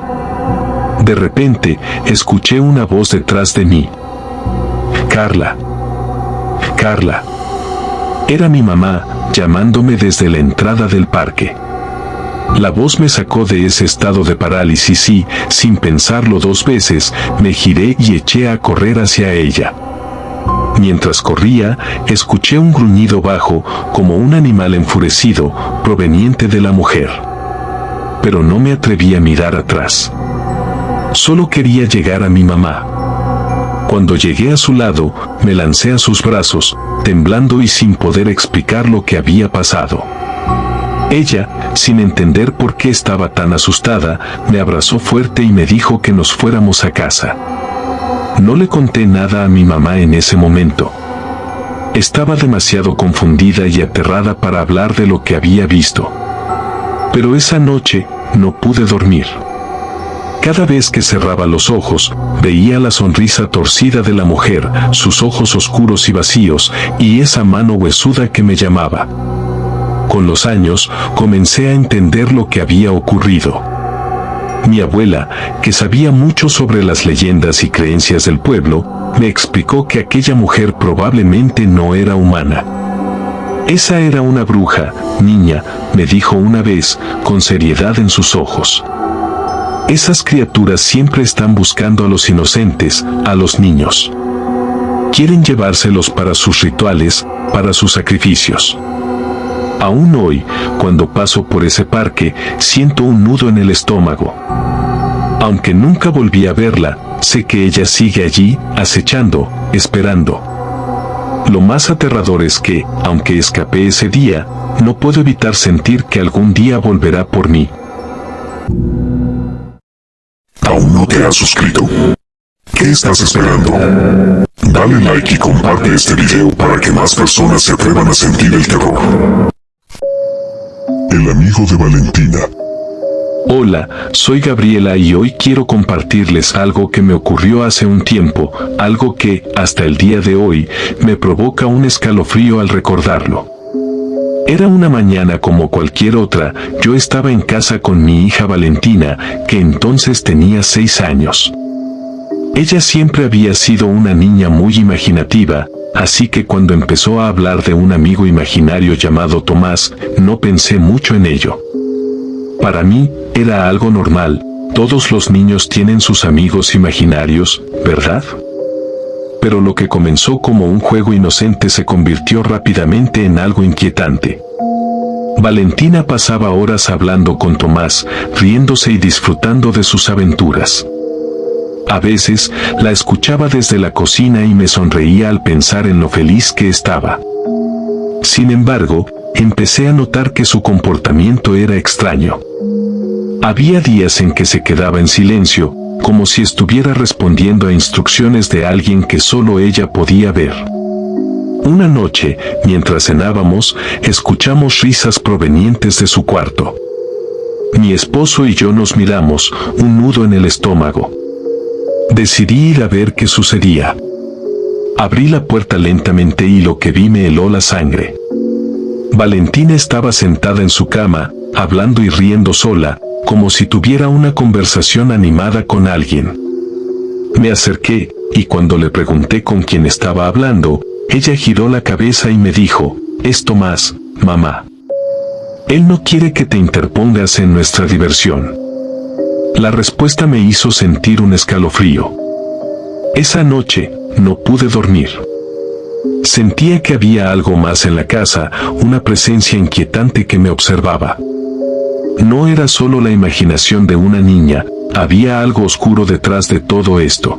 De repente, escuché una voz detrás de mí. «Carla. Carla». Era mi mamá, llamándome desde la entrada del parque. La voz me sacó de ese estado de parálisis y, sin pensarlo dos veces, me giré y eché a correr hacia ella. Mientras corría, escuché un gruñido bajo, como un animal enfurecido, proveniente de la mujer. Pero no me atreví a mirar atrás. Solo quería llegar a mi mamá. Cuando llegué a su lado, me lancé a sus brazos, temblando y sin poder explicar lo que había pasado. Ella, sin entender por qué estaba tan asustada, me abrazó fuerte y me dijo que nos fuéramos a casa. No le conté nada a mi mamá en ese momento. Estaba demasiado confundida y aterrada para hablar de lo que había visto. Pero esa noche, no pude dormir. Cada vez que cerraba los ojos, veía la sonrisa torcida de la mujer, sus ojos oscuros y vacíos, y esa mano huesuda que me llamaba. Con los años, comencé a entender lo que había ocurrido. Mi abuela, que sabía mucho sobre las leyendas y creencias del pueblo, me explicó que aquella mujer probablemente no era humana. «Esa era una bruja, niña», me dijo una vez, con seriedad en sus ojos. «Esas criaturas siempre están buscando a los inocentes, a los niños. Quieren llevárselos para sus rituales, para sus sacrificios». Aún hoy, cuando paso por ese parque, siento un nudo en el estómago. Aunque nunca volví a verla, sé que ella sigue allí, acechando, esperando. Lo más aterrador es que, aunque escapé ese día, no puedo evitar sentir que algún día volverá por mí. ¿Aún no te has suscrito? ¿Qué estás esperando? Dale like y comparte este video para que más personas se atrevan a sentir el terror. El amigo de Valentina. Hola, soy Gabriela y hoy quiero compartirles algo que me ocurrió hace un tiempo, algo que, hasta el día de hoy, me provoca un escalofrío al recordarlo. Era una mañana como cualquier otra, yo estaba en casa con mi hija Valentina, que entonces tenía 6 años. Ella siempre había sido una niña muy imaginativa, así que cuando empezó a hablar de un amigo imaginario llamado Tomás, no pensé mucho en ello. Para mí, era algo normal, todos los niños tienen sus amigos imaginarios, ¿verdad? Pero lo que comenzó como un juego inocente se convirtió rápidamente en algo inquietante. Valentina pasaba horas hablando con Tomás, riéndose y disfrutando de sus aventuras. A veces, la escuchaba desde la cocina y me sonreía al pensar en lo feliz que estaba. Sin embargo, empecé a notar que su comportamiento era extraño. Había días en que se quedaba en silencio, como si estuviera respondiendo a instrucciones de alguien que solo ella podía ver. Una noche, mientras cenábamos, escuchamos risas provenientes de su cuarto. Mi esposo y yo nos miramos, un nudo en el estómago. Decidí ir a ver qué sucedía. Abrí la puerta lentamente y lo que vi me heló la sangre. Valentina estaba sentada en su cama, hablando y riendo sola, como si tuviera una conversación animada con alguien. Me acerqué, y cuando le pregunté con quién estaba hablando, Ella giró la cabeza y me dijo, «Es Tomás, mamá. Él no quiere que te interpongas en nuestra diversión». La respuesta me hizo sentir un escalofrío. Esa noche, no pude dormir. Sentía que había algo más en la casa, una presencia inquietante que me observaba. No era solo la imaginación de una niña, había algo oscuro detrás de todo esto.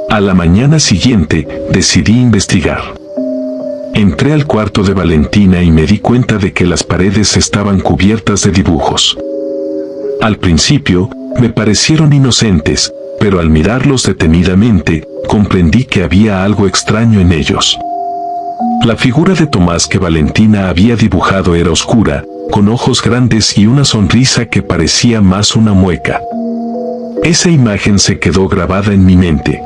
A la mañana siguiente, decidí investigar. Entré al cuarto de Valentina y me di cuenta de que las paredes estaban cubiertas de dibujos. Al principio, me parecieron inocentes, pero al mirarlos detenidamente, comprendí que había algo extraño en ellos. La figura de Tomás que Valentina había dibujado era oscura, con ojos grandes y una sonrisa que parecía más una mueca. Esa imagen se quedó grabada en mi mente.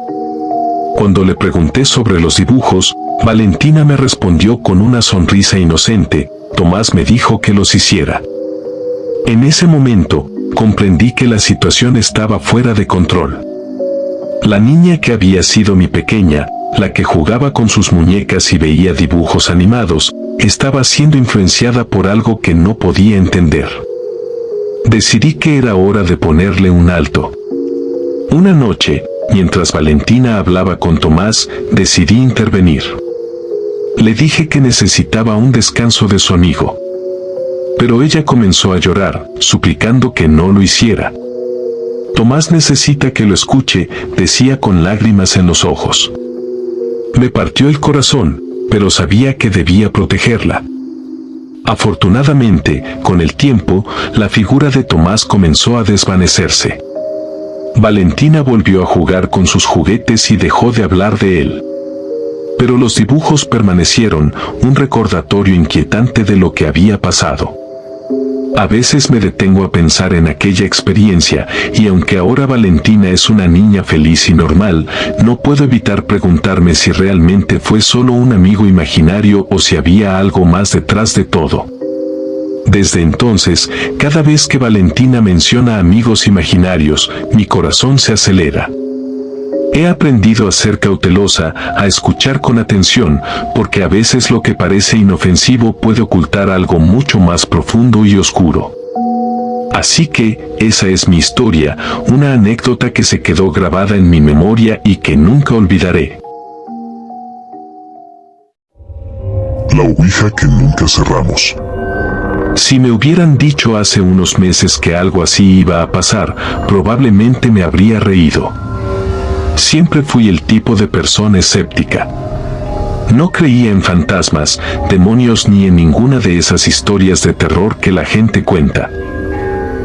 Cuando le pregunté sobre los dibujos, Valentina me respondió con una sonrisa inocente, Tomás me dijo que los hiciera. En ese momento, comprendí que la situación estaba fuera de control. La niña que había sido mi pequeña, la que jugaba con sus muñecas y veía dibujos animados, estaba siendo influenciada por algo que no podía entender. Decidí que era hora de ponerle un alto. Una noche, mientras Valentina hablaba con Tomás, decidí intervenir. Le dije que necesitaba un descanso de su amigo. Pero ella comenzó a llorar, suplicando que no lo hiciera. Tomás necesita que lo escuche, decía con lágrimas en los ojos. Me partió el corazón, pero sabía que debía protegerla. Afortunadamente, con el tiempo, la figura de Tomás comenzó a desvanecerse. Valentina volvió a jugar con sus juguetes y dejó de hablar de él. Pero los dibujos permanecieron, un recordatorio inquietante de lo que había pasado. A veces me detengo a pensar en aquella experiencia, y aunque ahora Valentina es una niña feliz y normal, no puedo evitar preguntarme si realmente fue solo un amigo imaginario o si había algo más detrás de todo. Desde entonces, cada vez que Valentina menciona amigos imaginarios, mi corazón se acelera. He aprendido a ser cautelosa, a escuchar con atención, porque a veces lo que parece inofensivo puede ocultar algo mucho más profundo y oscuro. Así que, esa es mi historia, una anécdota que se quedó grabada en mi memoria y que nunca olvidaré. La ouija que nunca cerramos. Si me hubieran dicho hace unos meses que algo así iba a pasar, probablemente me habría reído. Siempre fui el tipo de persona escéptica. No creía en fantasmas, demonios ni en ninguna de esas historias de terror que la gente cuenta.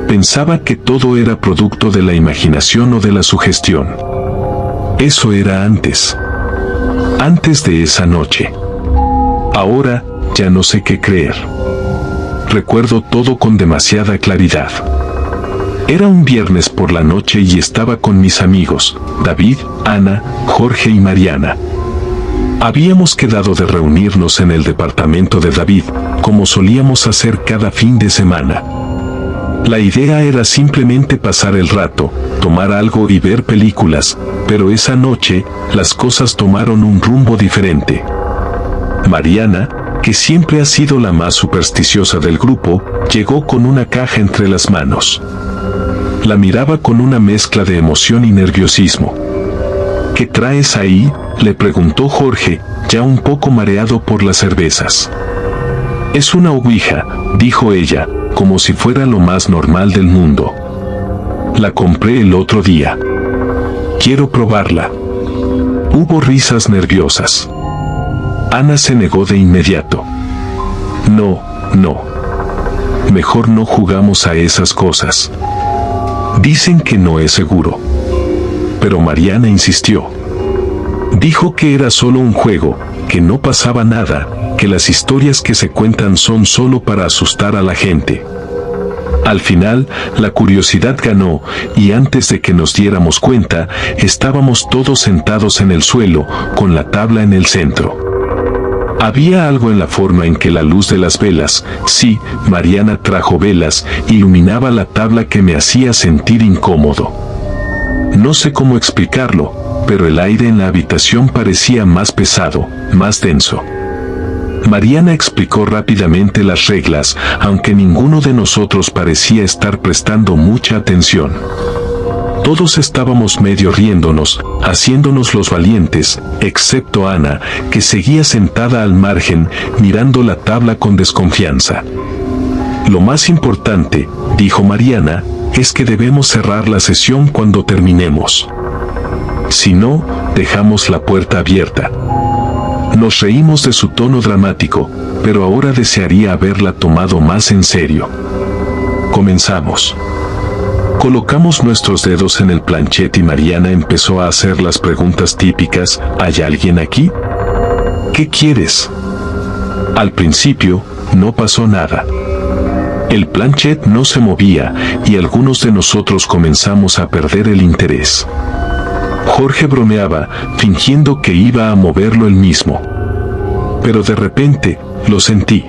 Pensaba que todo era producto de la imaginación o de la sugestión. Eso era antes. Antes de esa noche. Ahora, ya no sé qué creer. Recuerdo todo con demasiada claridad. Era un viernes por la noche y estaba con mis amigos, David, Ana, Jorge y Mariana. Habíamos quedado de reunirnos en el departamento de David, como solíamos hacer cada fin de semana. La idea era simplemente pasar el rato, tomar algo y ver películas, pero esa noche, las cosas tomaron un rumbo diferente. Mariana, que siempre ha sido la más supersticiosa del grupo, llegó con una caja entre las manos. La miraba con una mezcla de emoción y nerviosismo. ¿Qué traes ahí?, le preguntó Jorge, ya un poco mareado por las cervezas. Es una ouija, dijo ella, como si fuera lo más normal del mundo. La compré el otro día. Quiero probarla. Hubo risas nerviosas. Ana se negó de inmediato. No. Mejor no jugamos a esas cosas. Dicen que no es seguro. Pero Mariana insistió. Dijo que era solo un juego, que no pasaba nada, que las historias que se cuentan son solo para asustar a la gente. Al final, la curiosidad ganó, y antes de que nos diéramos cuenta, estábamos todos sentados en el suelo, con la tabla en el centro. Había algo en la forma en que la luz de las velas, sí, Mariana trajo velas, iluminaba la tabla que me hacía sentir incómodo. No sé cómo explicarlo, pero el aire en la habitación parecía más pesado, más denso. Mariana explicó rápidamente las reglas, aunque ninguno de nosotros parecía estar prestando mucha atención. Todos estábamos medio riéndonos, haciéndonos los valientes, excepto Ana, que seguía sentada al margen, mirando la tabla con desconfianza. Lo más importante, dijo Mariana, es que debemos cerrar la sesión cuando terminemos. Si no, dejamos la puerta abierta. Nos reímos de su tono dramático, pero ahora desearía haberla tomado más en serio. Comenzamos. Colocamos nuestros dedos en el planchet y Mariana empezó a hacer las preguntas típicas. ¿Hay alguien aquí? ¿Qué quieres? Al principio, no pasó nada. El planchet no se movía y algunos de nosotros comenzamos a perder el interés. Jorge bromeaba, fingiendo que iba a moverlo él mismo. Pero de repente, lo sentí.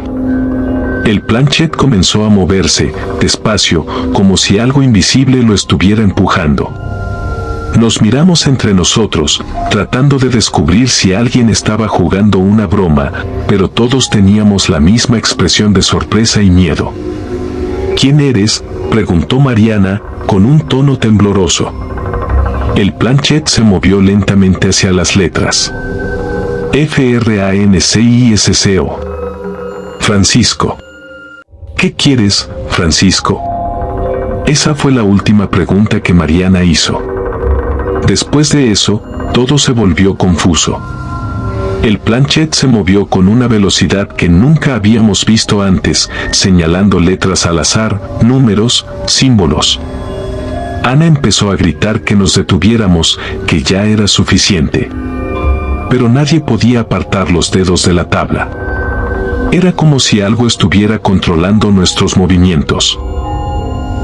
El planchet comenzó a moverse, despacio, como si algo invisible lo estuviera empujando. Nos miramos entre nosotros, tratando de descubrir si alguien estaba jugando una broma, pero todos teníamos la misma expresión de sorpresa y miedo. ¿Quién eres?, preguntó Mariana, con un tono tembloroso. El planchet se movió lentamente hacia las letras. FRANCISCO. Francisco. ¿Qué quieres, Francisco? Esa fue la última pregunta que Mariana hizo. Después de eso, todo se volvió confuso. El planchet se movió con una velocidad que nunca habíamos visto antes, señalando letras al azar, números, símbolos. Ana empezó a gritar que nos detuviéramos, que ya era suficiente. Pero nadie podía apartar los dedos de la tabla. Era como si algo estuviera controlando nuestros movimientos.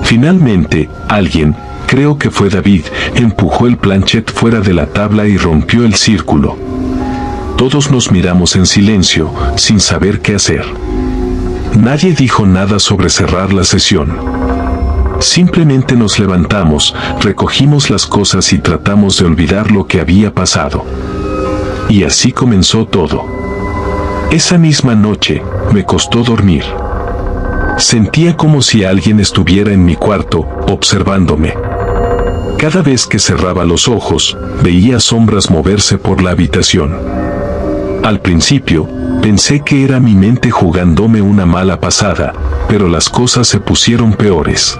Finalmente, alguien, creo que fue David, empujó el planchet fuera de la tabla y rompió el círculo. Todos nos miramos en silencio, sin saber qué hacer. Nadie dijo nada sobre cerrar la sesión. Simplemente nos levantamos, recogimos las cosas y tratamos de olvidar lo que había pasado. Y así comenzó todo. Esa misma noche, me costó dormir. Sentía como si alguien estuviera en mi cuarto, observándome. Cada vez que cerraba los ojos, veía sombras moverse por la habitación. Al principio, pensé que era mi mente jugándome una mala pasada, pero las cosas se pusieron peores.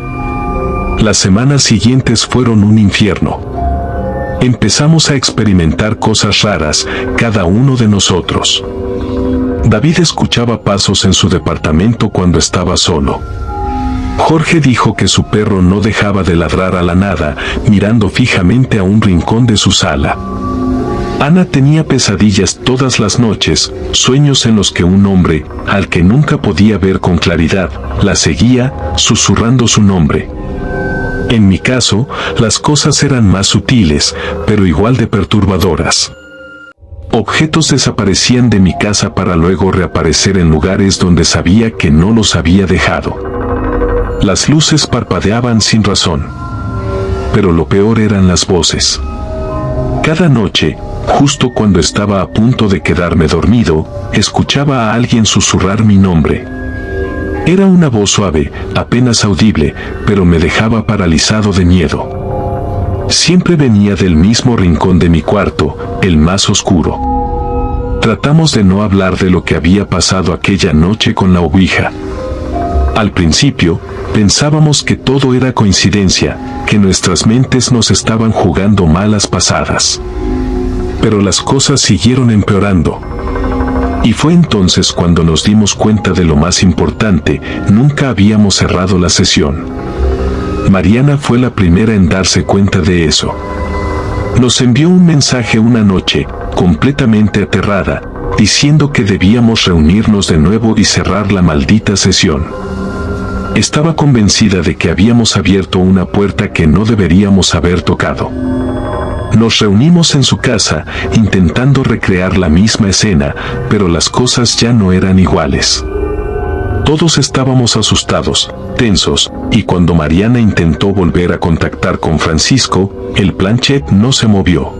Las semanas siguientes fueron un infierno. Empezamos a experimentar cosas raras, cada uno de nosotros. David escuchaba pasos en su departamento cuando estaba solo. Jorge dijo que su perro no dejaba de ladrar a la nada, mirando fijamente a un rincón de su sala. Ana tenía pesadillas todas las noches, sueños en los que un hombre, al que nunca podía ver con claridad, la seguía, susurrando su nombre. En mi caso, las cosas eran más sutiles, pero igual de perturbadoras. Objetos desaparecían de mi casa para luego reaparecer en lugares donde sabía que no los había dejado. Las luces parpadeaban sin razón. Pero lo peor eran las voces. Cada noche, justo cuando estaba a punto de quedarme dormido, escuchaba a alguien susurrar mi nombre. Era una voz suave, apenas audible, pero me dejaba paralizado de miedo. Siempre venía del mismo rincón de mi cuarto, el más oscuro. Tratamos de no hablar de lo que había pasado aquella noche con la ouija. Al principio, pensábamos que todo era coincidencia, que nuestras mentes nos estaban jugando malas pasadas. Pero las cosas siguieron empeorando. Y fue entonces cuando nos dimos cuenta de lo más importante: nunca habíamos cerrado la sesión. Mariana fue la primera en darse cuenta de eso. Nos envió un mensaje una noche, completamente aterrada, diciendo que debíamos reunirnos de nuevo y cerrar la maldita sesión. Estaba convencida de que habíamos abierto una puerta que no deberíamos haber tocado. Nos reunimos en su casa, intentando recrear la misma escena, pero las cosas ya no eran iguales. Todos estábamos asustados, tensos, y cuando Mariana intentó volver a contactar con Francisco, el planchet no se movió.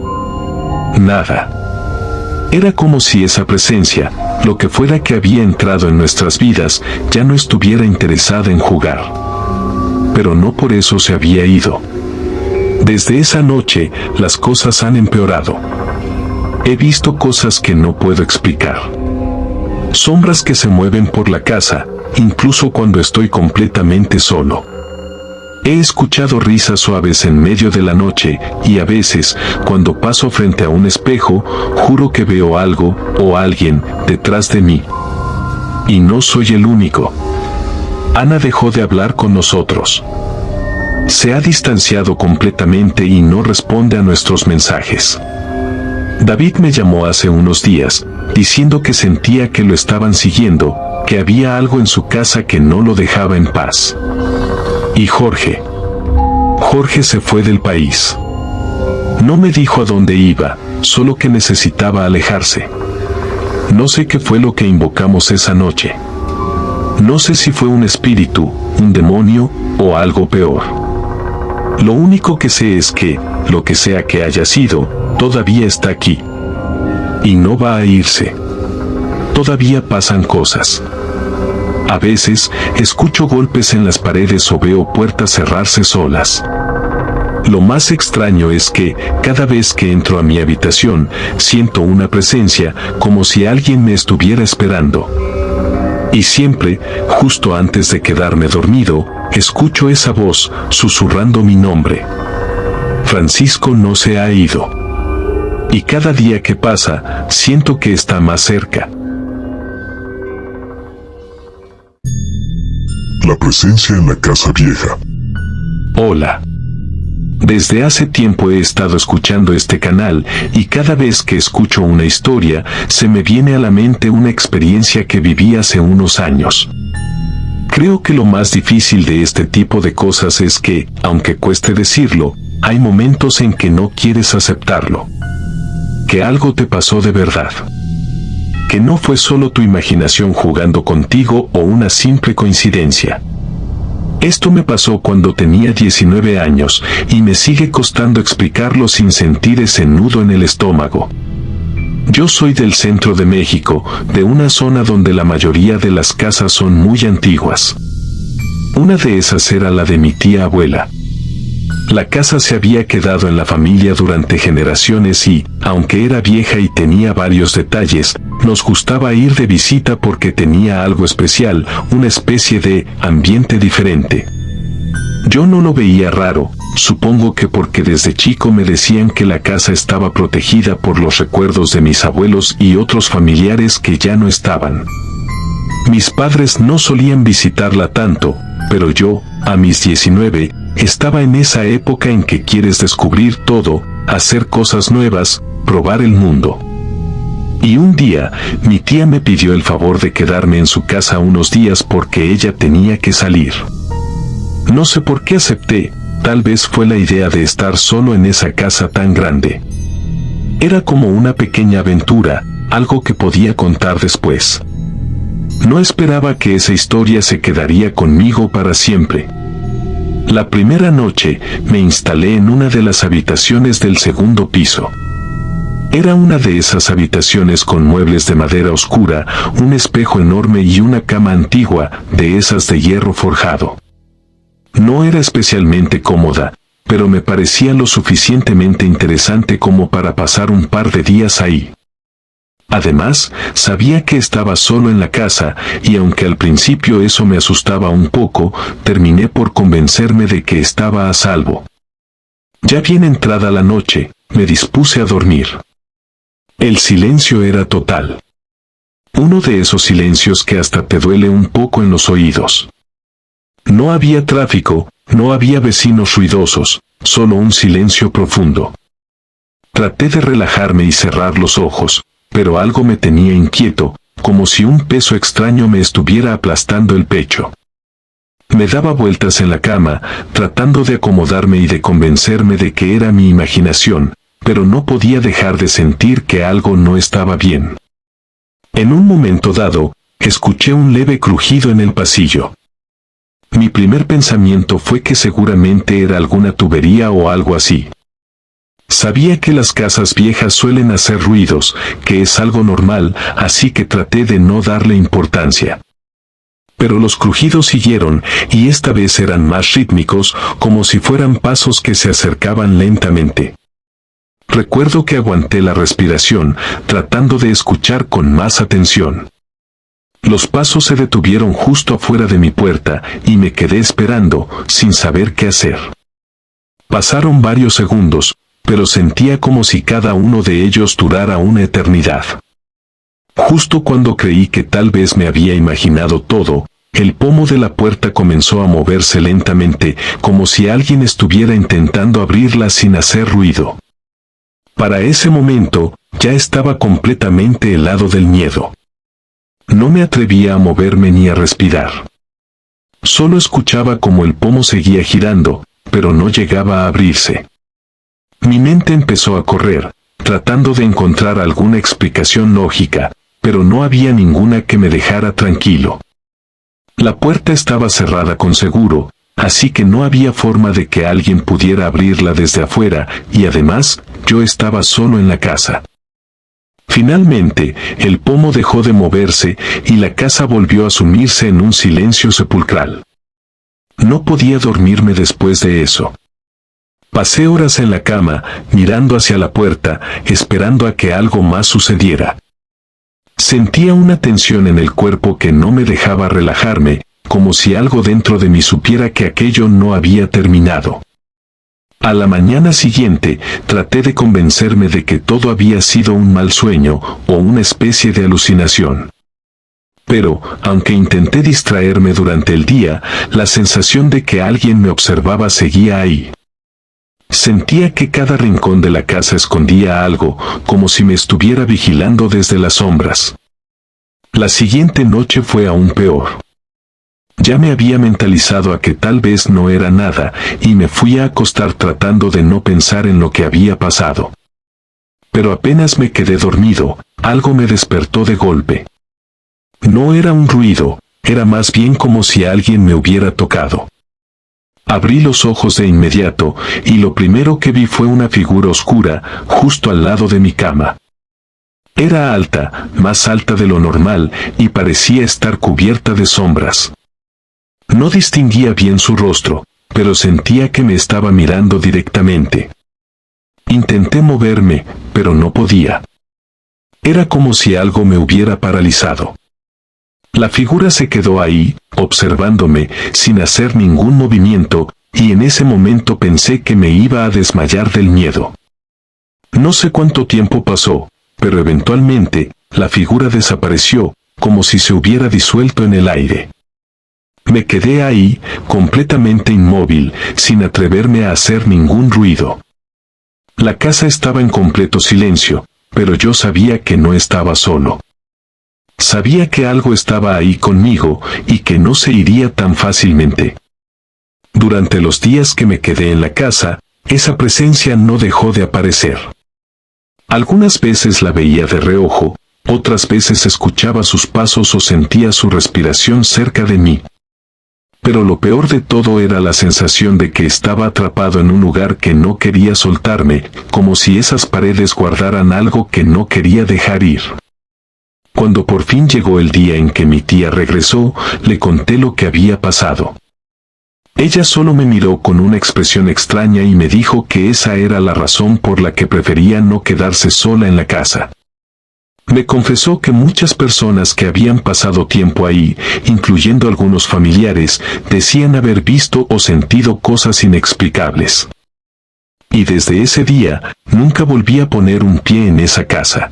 Nada. Era como si esa presencia, lo que fuera que había entrado en nuestras vidas, ya no estuviera interesada en jugar. Pero no por eso se había ido. Desde esa noche, las cosas han empeorado. He visto cosas que no puedo explicar. Sombras que se mueven por la casa, incluso cuando estoy completamente solo. He escuchado risas suaves en medio de la noche, y a veces, cuando paso frente a un espejo, juro que veo algo, o alguien, detrás de mí. Y no soy el único. Ana dejó de hablar con nosotros. Se ha distanciado completamente y no responde a nuestros mensajes. David me llamó hace unos días, diciendo que sentía que lo estaban siguiendo, que había algo en su casa que no lo dejaba en paz. Y Jorge se fue del país. No me dijo a dónde iba, solo que necesitaba alejarse. No sé qué fue lo que invocamos esa noche. No sé si fue un espíritu, un demonio, o algo peor. Lo único que sé es que, lo que sea que haya sido, todavía está aquí. Y no va a irse. Todavía pasan cosas. A veces, escucho golpes en las paredes o veo puertas cerrarse solas. Lo más extraño es que, cada vez que entro a mi habitación, siento una presencia, como si alguien me estuviera esperando. Y siempre, justo antes de quedarme dormido, escucho esa voz, susurrando mi nombre. Francisco no se ha ido. Y cada día que pasa, siento que está más cerca. La presencia en la casa vieja. Hola. Desde hace tiempo he estado escuchando este canal, y cada vez que escucho una historia, se me viene a la mente una experiencia que viví hace unos años. Creo que lo más difícil de este tipo de cosas es que, aunque cueste decirlo, hay momentos en que no quieres aceptarlo. Que algo te pasó de verdad. Que no fue solo tu imaginación jugando contigo o una simple coincidencia. Esto me pasó cuando tenía 19 años, y me sigue costando explicarlo sin sentir ese nudo en el estómago. Yo soy del centro de México, de una zona donde la mayoría de las casas son muy antiguas. Una de esas era la de mi tía abuela. La casa se había quedado en la familia durante generaciones y, aunque era vieja y tenía varios detalles, nos gustaba ir de visita porque tenía algo especial, una especie de ambiente diferente. Yo no lo veía raro, supongo que porque desde chico me decían que la casa estaba protegida por los recuerdos de mis abuelos y otros familiares que ya no estaban. Mis padres no solían visitarla tanto, pero yo, a mis 19, estaba en esa época en que quieres descubrir todo, hacer cosas nuevas, probar el mundo. Y un día, mi tía me pidió el favor de quedarme en su casa unos días porque ella tenía que salir. No sé por qué acepté, tal vez fue la idea de estar solo en esa casa tan grande. Era como una pequeña aventura, algo que podía contar después. No esperaba que esa historia se quedaría conmigo para siempre. La primera noche, me instalé en una de las habitaciones del segundo piso. Era una de esas habitaciones con muebles de madera oscura, un espejo enorme y una cama antigua, de esas de hierro forjado. No era especialmente cómoda, pero me parecía lo suficientemente interesante como para pasar un par de días ahí. Además, sabía que estaba solo en la casa, y aunque al principio eso me asustaba un poco, terminé por convencerme de que estaba a salvo. Ya bien entrada la noche, me dispuse a dormir. El silencio era total. Uno de esos silencios que hasta te duele un poco en los oídos. No había tráfico, no había vecinos ruidosos, solo un silencio profundo. Traté de relajarme y cerrar los ojos, pero algo me tenía inquieto, como si un peso extraño me estuviera aplastando el pecho. Me daba vueltas en la cama, tratando de acomodarme y de convencerme de que era mi imaginación, pero no podía dejar de sentir que algo no estaba bien. En un momento dado, escuché un leve crujido en el pasillo. Mi primer pensamiento fue que seguramente era alguna tubería o algo así. Sabía que las casas viejas suelen hacer ruidos, que es algo normal, así que traté de no darle importancia. Pero los crujidos siguieron, y esta vez eran más rítmicos, como si fueran pasos que se acercaban lentamente. Recuerdo que aguanté la respiración, tratando de escuchar con más atención. Los pasos se detuvieron justo afuera de mi puerta, y me quedé esperando, sin saber qué hacer. Pasaron varios segundos, pero sentía como si cada uno de ellos durara una eternidad. Justo cuando creí que tal vez me había imaginado todo, el pomo de la puerta comenzó a moverse lentamente, como si alguien estuviera intentando abrirla sin hacer ruido. Para ese momento, ya estaba completamente helado del miedo. No me atrevía a moverme ni a respirar. Solo escuchaba como el pomo seguía girando, pero no llegaba a abrirse. Mi mente empezó a correr, tratando de encontrar alguna explicación lógica, pero no había ninguna que me dejara tranquilo. La puerta estaba cerrada con seguro, así que no había forma de que alguien pudiera abrirla desde afuera, y además, yo estaba solo en la casa. Finalmente, el pomo dejó de moverse, y la casa volvió a sumirse en un silencio sepulcral. No podía dormirme después de eso. Pasé horas en la cama, mirando hacia la puerta, esperando a que algo más sucediera. Sentía una tensión en el cuerpo que no me dejaba relajarme, como si algo dentro de mí supiera que aquello no había terminado. A la mañana siguiente, traté de convencerme de que todo había sido un mal sueño, o una especie de alucinación. Pero, aunque intenté distraerme durante el día, la sensación de que alguien me observaba seguía ahí. Sentía que cada rincón de la casa escondía algo, como si me estuviera vigilando desde las sombras. La siguiente noche fue aún peor. Ya me había mentalizado a que tal vez no era nada, y me fui a acostar tratando de no pensar en lo que había pasado. Pero apenas me quedé dormido, algo me despertó de golpe. No era un ruido, era más bien como si alguien me hubiera tocado. Abrí los ojos de inmediato, y lo primero que vi fue una figura oscura, justo al lado de mi cama. Era alta, más alta de lo normal, y parecía estar cubierta de sombras. No distinguía bien su rostro, pero sentía que me estaba mirando directamente. Intenté moverme, pero no podía. Era como si algo me hubiera paralizado. La figura se quedó ahí, observándome, sin hacer ningún movimiento, y en ese momento pensé que me iba a desmayar del miedo. No sé cuánto tiempo pasó, pero eventualmente, la figura desapareció, como si se hubiera disuelto en el aire. Me quedé ahí, completamente inmóvil, sin atreverme a hacer ningún ruido. La casa estaba en completo silencio, pero yo sabía que no estaba solo. Sabía que algo estaba ahí conmigo, y que no se iría tan fácilmente. Durante los días que me quedé en la casa, esa presencia no dejó de aparecer. Algunas veces la veía de reojo, otras veces escuchaba sus pasos o sentía su respiración cerca de mí. Pero lo peor de todo era la sensación de que estaba atrapado en un lugar que no quería soltarme, como si esas paredes guardaran algo que no quería dejar ir. Cuando por fin llegó el día en que mi tía regresó, le conté lo que había pasado. Ella solo me miró con una expresión extraña y me dijo que esa era la razón por la que prefería no quedarse sola en la casa. Me confesó que muchas personas que habían pasado tiempo ahí, incluyendo algunos familiares, decían haber visto o sentido cosas inexplicables. Y desde ese día, nunca volví a poner un pie en esa casa.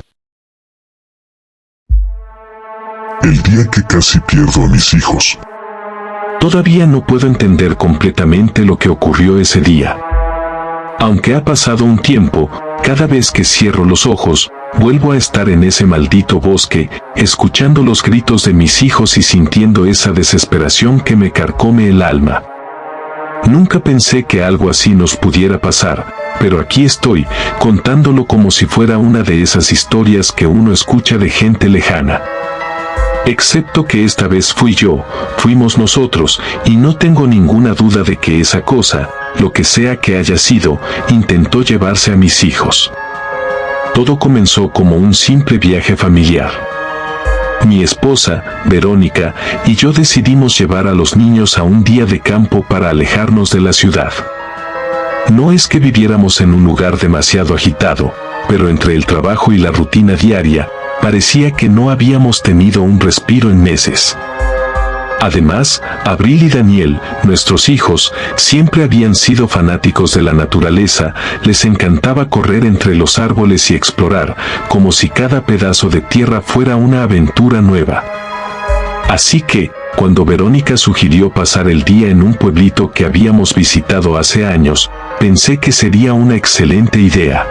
El día que casi pierdo a mis hijos. Todavía no puedo entender completamente lo que ocurrió ese día. Aunque ha pasado un tiempo, cada vez que cierro los ojos, vuelvo a estar en ese maldito bosque, escuchando los gritos de mis hijos y sintiendo esa desesperación que me carcome el alma. Nunca pensé que algo así nos pudiera pasar, pero aquí estoy, contándolo como si fuera una de esas historias que uno escucha de gente lejana. Excepto que esta vez fuimos nosotros, y no tengo ninguna duda de que esa cosa, lo que sea que haya sido, intentó llevarse a mis hijos. Todo comenzó como un simple viaje familiar. Mi esposa, Verónica, y yo decidimos llevar a los niños a un día de campo para alejarnos de la ciudad. No es que viviéramos en un lugar demasiado agitado, pero entre el trabajo y la rutina diaria, parecía que no habíamos tenido un respiro en meses. Además, Abril y Daniel, nuestros hijos, siempre habían sido fanáticos de la naturaleza, les encantaba correr entre los árboles y explorar, como si cada pedazo de tierra fuera una aventura nueva. Así que, cuando Verónica sugirió pasar el día en un pueblito que habíamos visitado hace años, pensé que sería una excelente idea.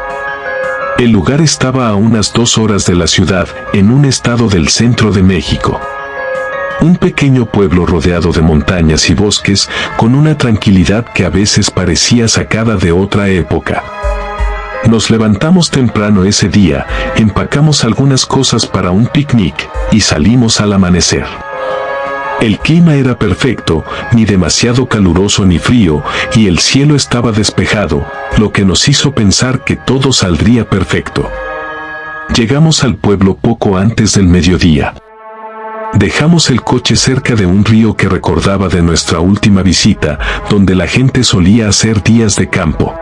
El lugar estaba a unas 2 horas de la ciudad, en un estado del centro de México. Un pequeño pueblo rodeado de montañas y bosques, con una tranquilidad que a veces parecía sacada de otra época. Nos levantamos temprano ese día, empacamos algunas cosas para un picnic, y salimos al amanecer. El clima era perfecto, ni demasiado caluroso ni frío, y el cielo estaba despejado, lo que nos hizo pensar que todo saldría perfecto. Llegamos al pueblo poco antes del mediodía. Dejamos el coche cerca de un río que recordaba de nuestra última visita, donde la gente solía hacer días de campo.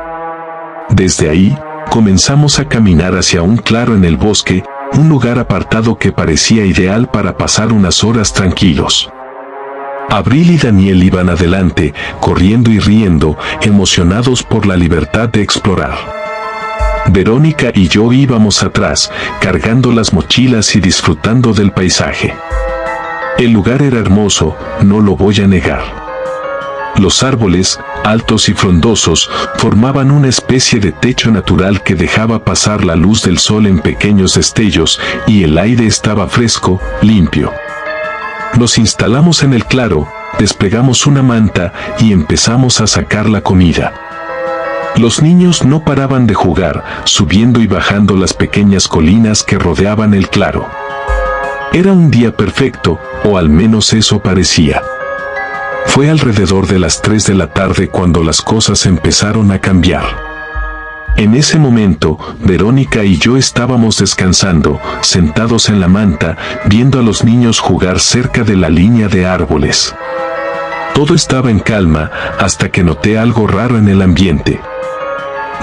Desde ahí, comenzamos a caminar hacia un claro en el bosque, un lugar apartado que parecía ideal para pasar unas horas tranquilos. Abril y Daniel iban adelante, corriendo y riendo, emocionados por la libertad de explorar. Verónica y yo íbamos atrás, cargando las mochilas y disfrutando del paisaje. El lugar era hermoso, no lo voy a negar. Los árboles, altos y frondosos, formaban una especie de techo natural que dejaba pasar la luz del sol en pequeños destellos, y el aire estaba fresco, limpio. Nos instalamos en el claro, desplegamos una manta y empezamos a sacar la comida. Los niños no paraban de jugar, subiendo y bajando las pequeñas colinas que rodeaban el claro. Era un día perfecto, o al menos eso parecía. Fue alrededor de las 3 de la tarde cuando las cosas empezaron a cambiar. En ese momento, Verónica y yo estábamos descansando, sentados en la manta, viendo a los niños jugar cerca de la línea de árboles. Todo estaba en calma, hasta que noté algo raro en el ambiente.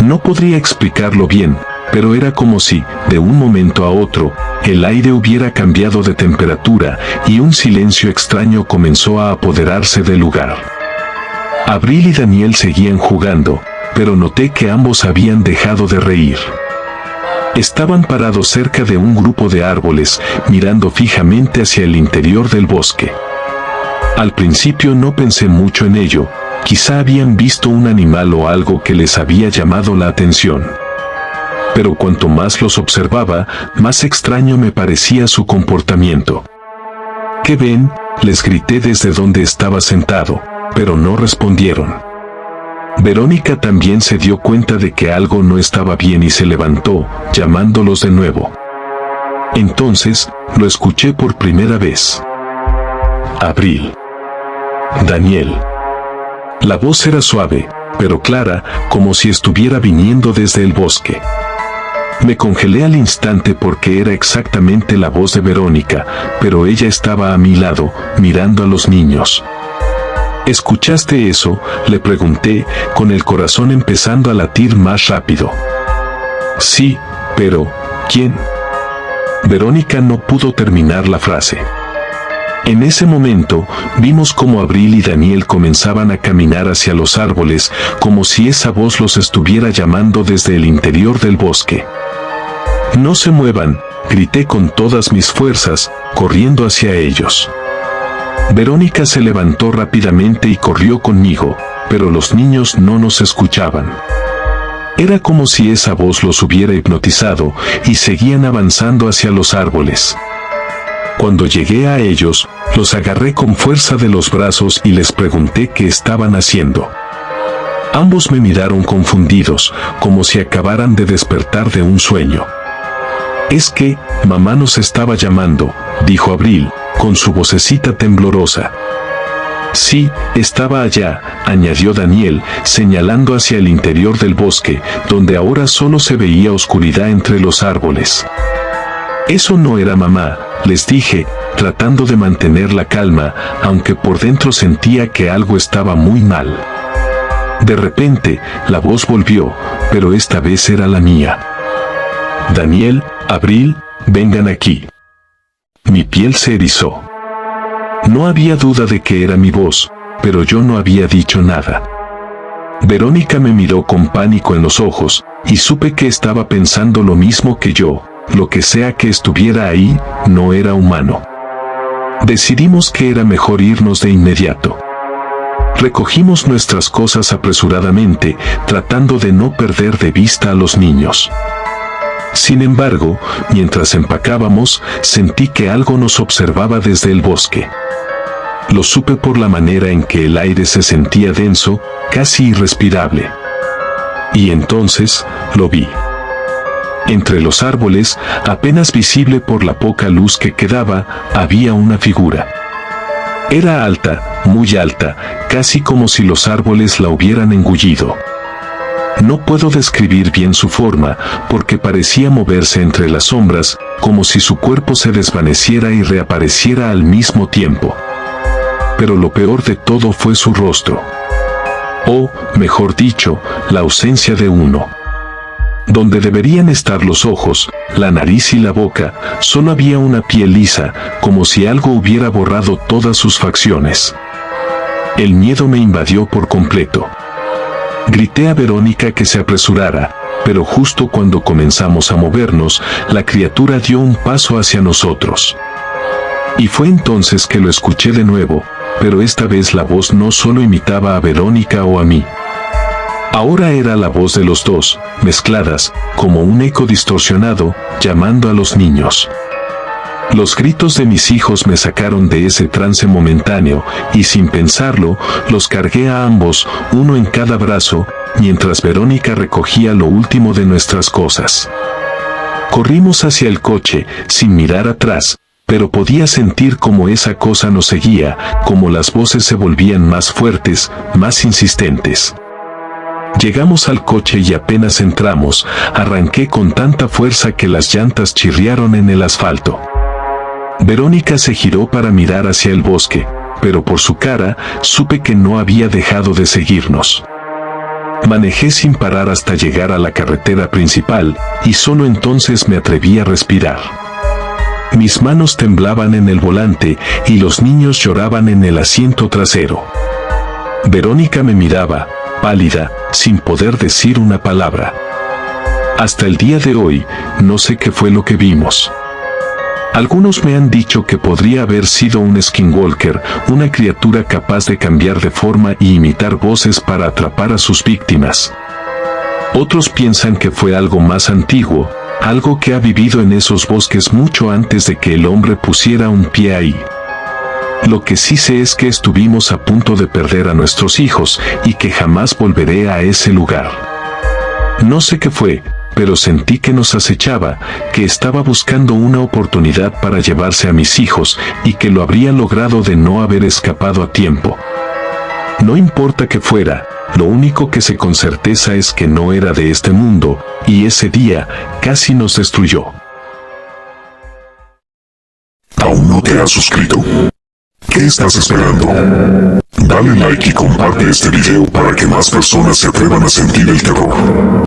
No podría explicarlo bien, pero era como si, de un momento a otro, el aire hubiera cambiado de temperatura y un silencio extraño comenzó a apoderarse del lugar. Abril y Daniel seguían jugando, pero noté que ambos habían dejado de reír. Estaban parados cerca de un grupo de árboles, mirando fijamente hacia el interior del bosque. Al principio no pensé mucho en ello, quizá habían visto un animal o algo que les había llamado la atención. Pero cuanto más los observaba, más extraño me parecía su comportamiento. ¿Qué ven?, les grité desde donde estaba sentado, pero no respondieron. Verónica también se dio cuenta de que algo no estaba bien y se levantó, llamándolos de nuevo. Entonces, lo escuché por primera vez. Abril. Daniel. La voz era suave, pero clara, como si estuviera viniendo desde el bosque. Me congelé al instante porque era exactamente la voz de Verónica, pero ella estaba a mi lado, mirando a los niños. ¿Escuchaste eso?, le pregunté, con el corazón empezando a latir más rápido. Sí, pero, ¿quién? Verónica no pudo terminar la frase. En ese momento, vimos cómo Abril y Daniel comenzaban a caminar hacia los árboles, como si esa voz los estuviera llamando desde el interior del bosque. «No se muevan», grité con todas mis fuerzas, corriendo hacia ellos. Verónica se levantó rápidamente y corrió conmigo, pero los niños no nos escuchaban. Era como si esa voz los hubiera hipnotizado, y seguían avanzando hacia los árboles. Cuando llegué a ellos, los agarré con fuerza de los brazos y les pregunté qué estaban haciendo. Ambos me miraron confundidos, como si acabaran de despertar de un sueño. «Es que, mamá nos estaba llamando», dijo Abril, con su vocecita temblorosa. Sí, estaba allá, añadió Daniel, señalando hacia el interior del bosque, donde ahora solo se veía oscuridad entre los árboles. Eso no era mamá, les dije, tratando de mantener la calma, aunque por dentro sentía que algo estaba muy mal. De repente, la voz volvió, pero esta vez era la mía. Daniel, Abril, vengan aquí. Mi piel se erizó. No había duda de que era mi voz, pero yo no había dicho nada. Verónica me miró con pánico en los ojos, y supe que estaba pensando lo mismo que yo, lo que sea que estuviera ahí, no era humano. Decidimos que era mejor irnos de inmediato. Recogimos nuestras cosas apresuradamente, tratando de no perder de vista a los niños. Sin embargo, mientras empacábamos, sentí que algo nos observaba desde el bosque. Lo supe por la manera en que el aire se sentía denso, casi irrespirable. Y entonces, lo vi. Entre los árboles, apenas visible por la poca luz que quedaba, había una figura. Era alta, muy alta, casi como si los árboles la hubieran engullido. No puedo describir bien su forma, porque parecía moverse entre las sombras, como si su cuerpo se desvaneciera y reapareciera al mismo tiempo. Pero lo peor de todo fue su rostro. O, mejor dicho, la ausencia de uno. Donde deberían estar los ojos, la nariz y la boca, solo había una piel lisa, como si algo hubiera borrado todas sus facciones. El miedo me invadió por completo. Grité a Verónica que se apresurara, pero justo cuando comenzamos a movernos, la criatura dio un paso hacia nosotros. Y fue entonces que lo escuché de nuevo, pero esta vez la voz no solo imitaba a Verónica o a mí. Ahora era la voz de los dos, mezcladas, como un eco distorsionado, llamando a los niños. Los gritos de mis hijos me sacaron de ese trance momentáneo, y sin pensarlo, los cargué a ambos, uno en cada brazo, mientras Verónica recogía lo último de nuestras cosas. Corrimos hacia el coche, sin mirar atrás, pero podía sentir cómo esa cosa nos seguía, cómo las voces se volvían más fuertes, más insistentes. Llegamos al coche y apenas entramos, arranqué con tanta fuerza que las llantas chirriaron en el asfalto. Verónica se giró para mirar hacia el bosque, pero por su cara, supe que no había dejado de seguirnos. Manejé sin parar hasta llegar a la carretera principal, y solo entonces me atreví a respirar. Mis manos temblaban en el volante, y los niños lloraban en el asiento trasero. Verónica me miraba, pálida, sin poder decir una palabra. Hasta el día de hoy, no sé qué fue lo que vimos. Algunos me han dicho que podría haber sido un skinwalker, una criatura capaz de cambiar de forma y imitar voces para atrapar a sus víctimas. Otros piensan que fue algo más antiguo, algo que ha vivido en esos bosques mucho antes de que el hombre pusiera un pie ahí. Lo que sí sé es que estuvimos a punto de perder a nuestros hijos y que jamás volveré a ese lugar. No sé qué fue, pero sentí que nos acechaba, que estaba buscando una oportunidad para llevarse a mis hijos y que lo habría logrado de no haber escapado a tiempo. No importa qué fuera, lo único que sé con certeza es que no era de este mundo, y ese día casi nos destruyó. ¿Aún no te has suscrito? ¿Qué estás esperando? Dale like y comparte este video para que más personas se atrevan a sentir el terror.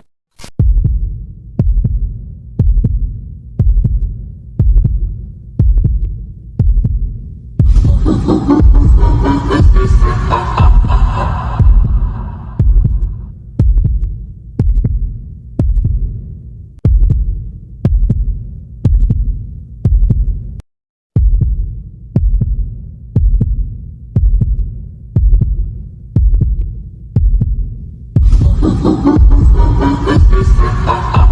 Ha ha ha ha ha.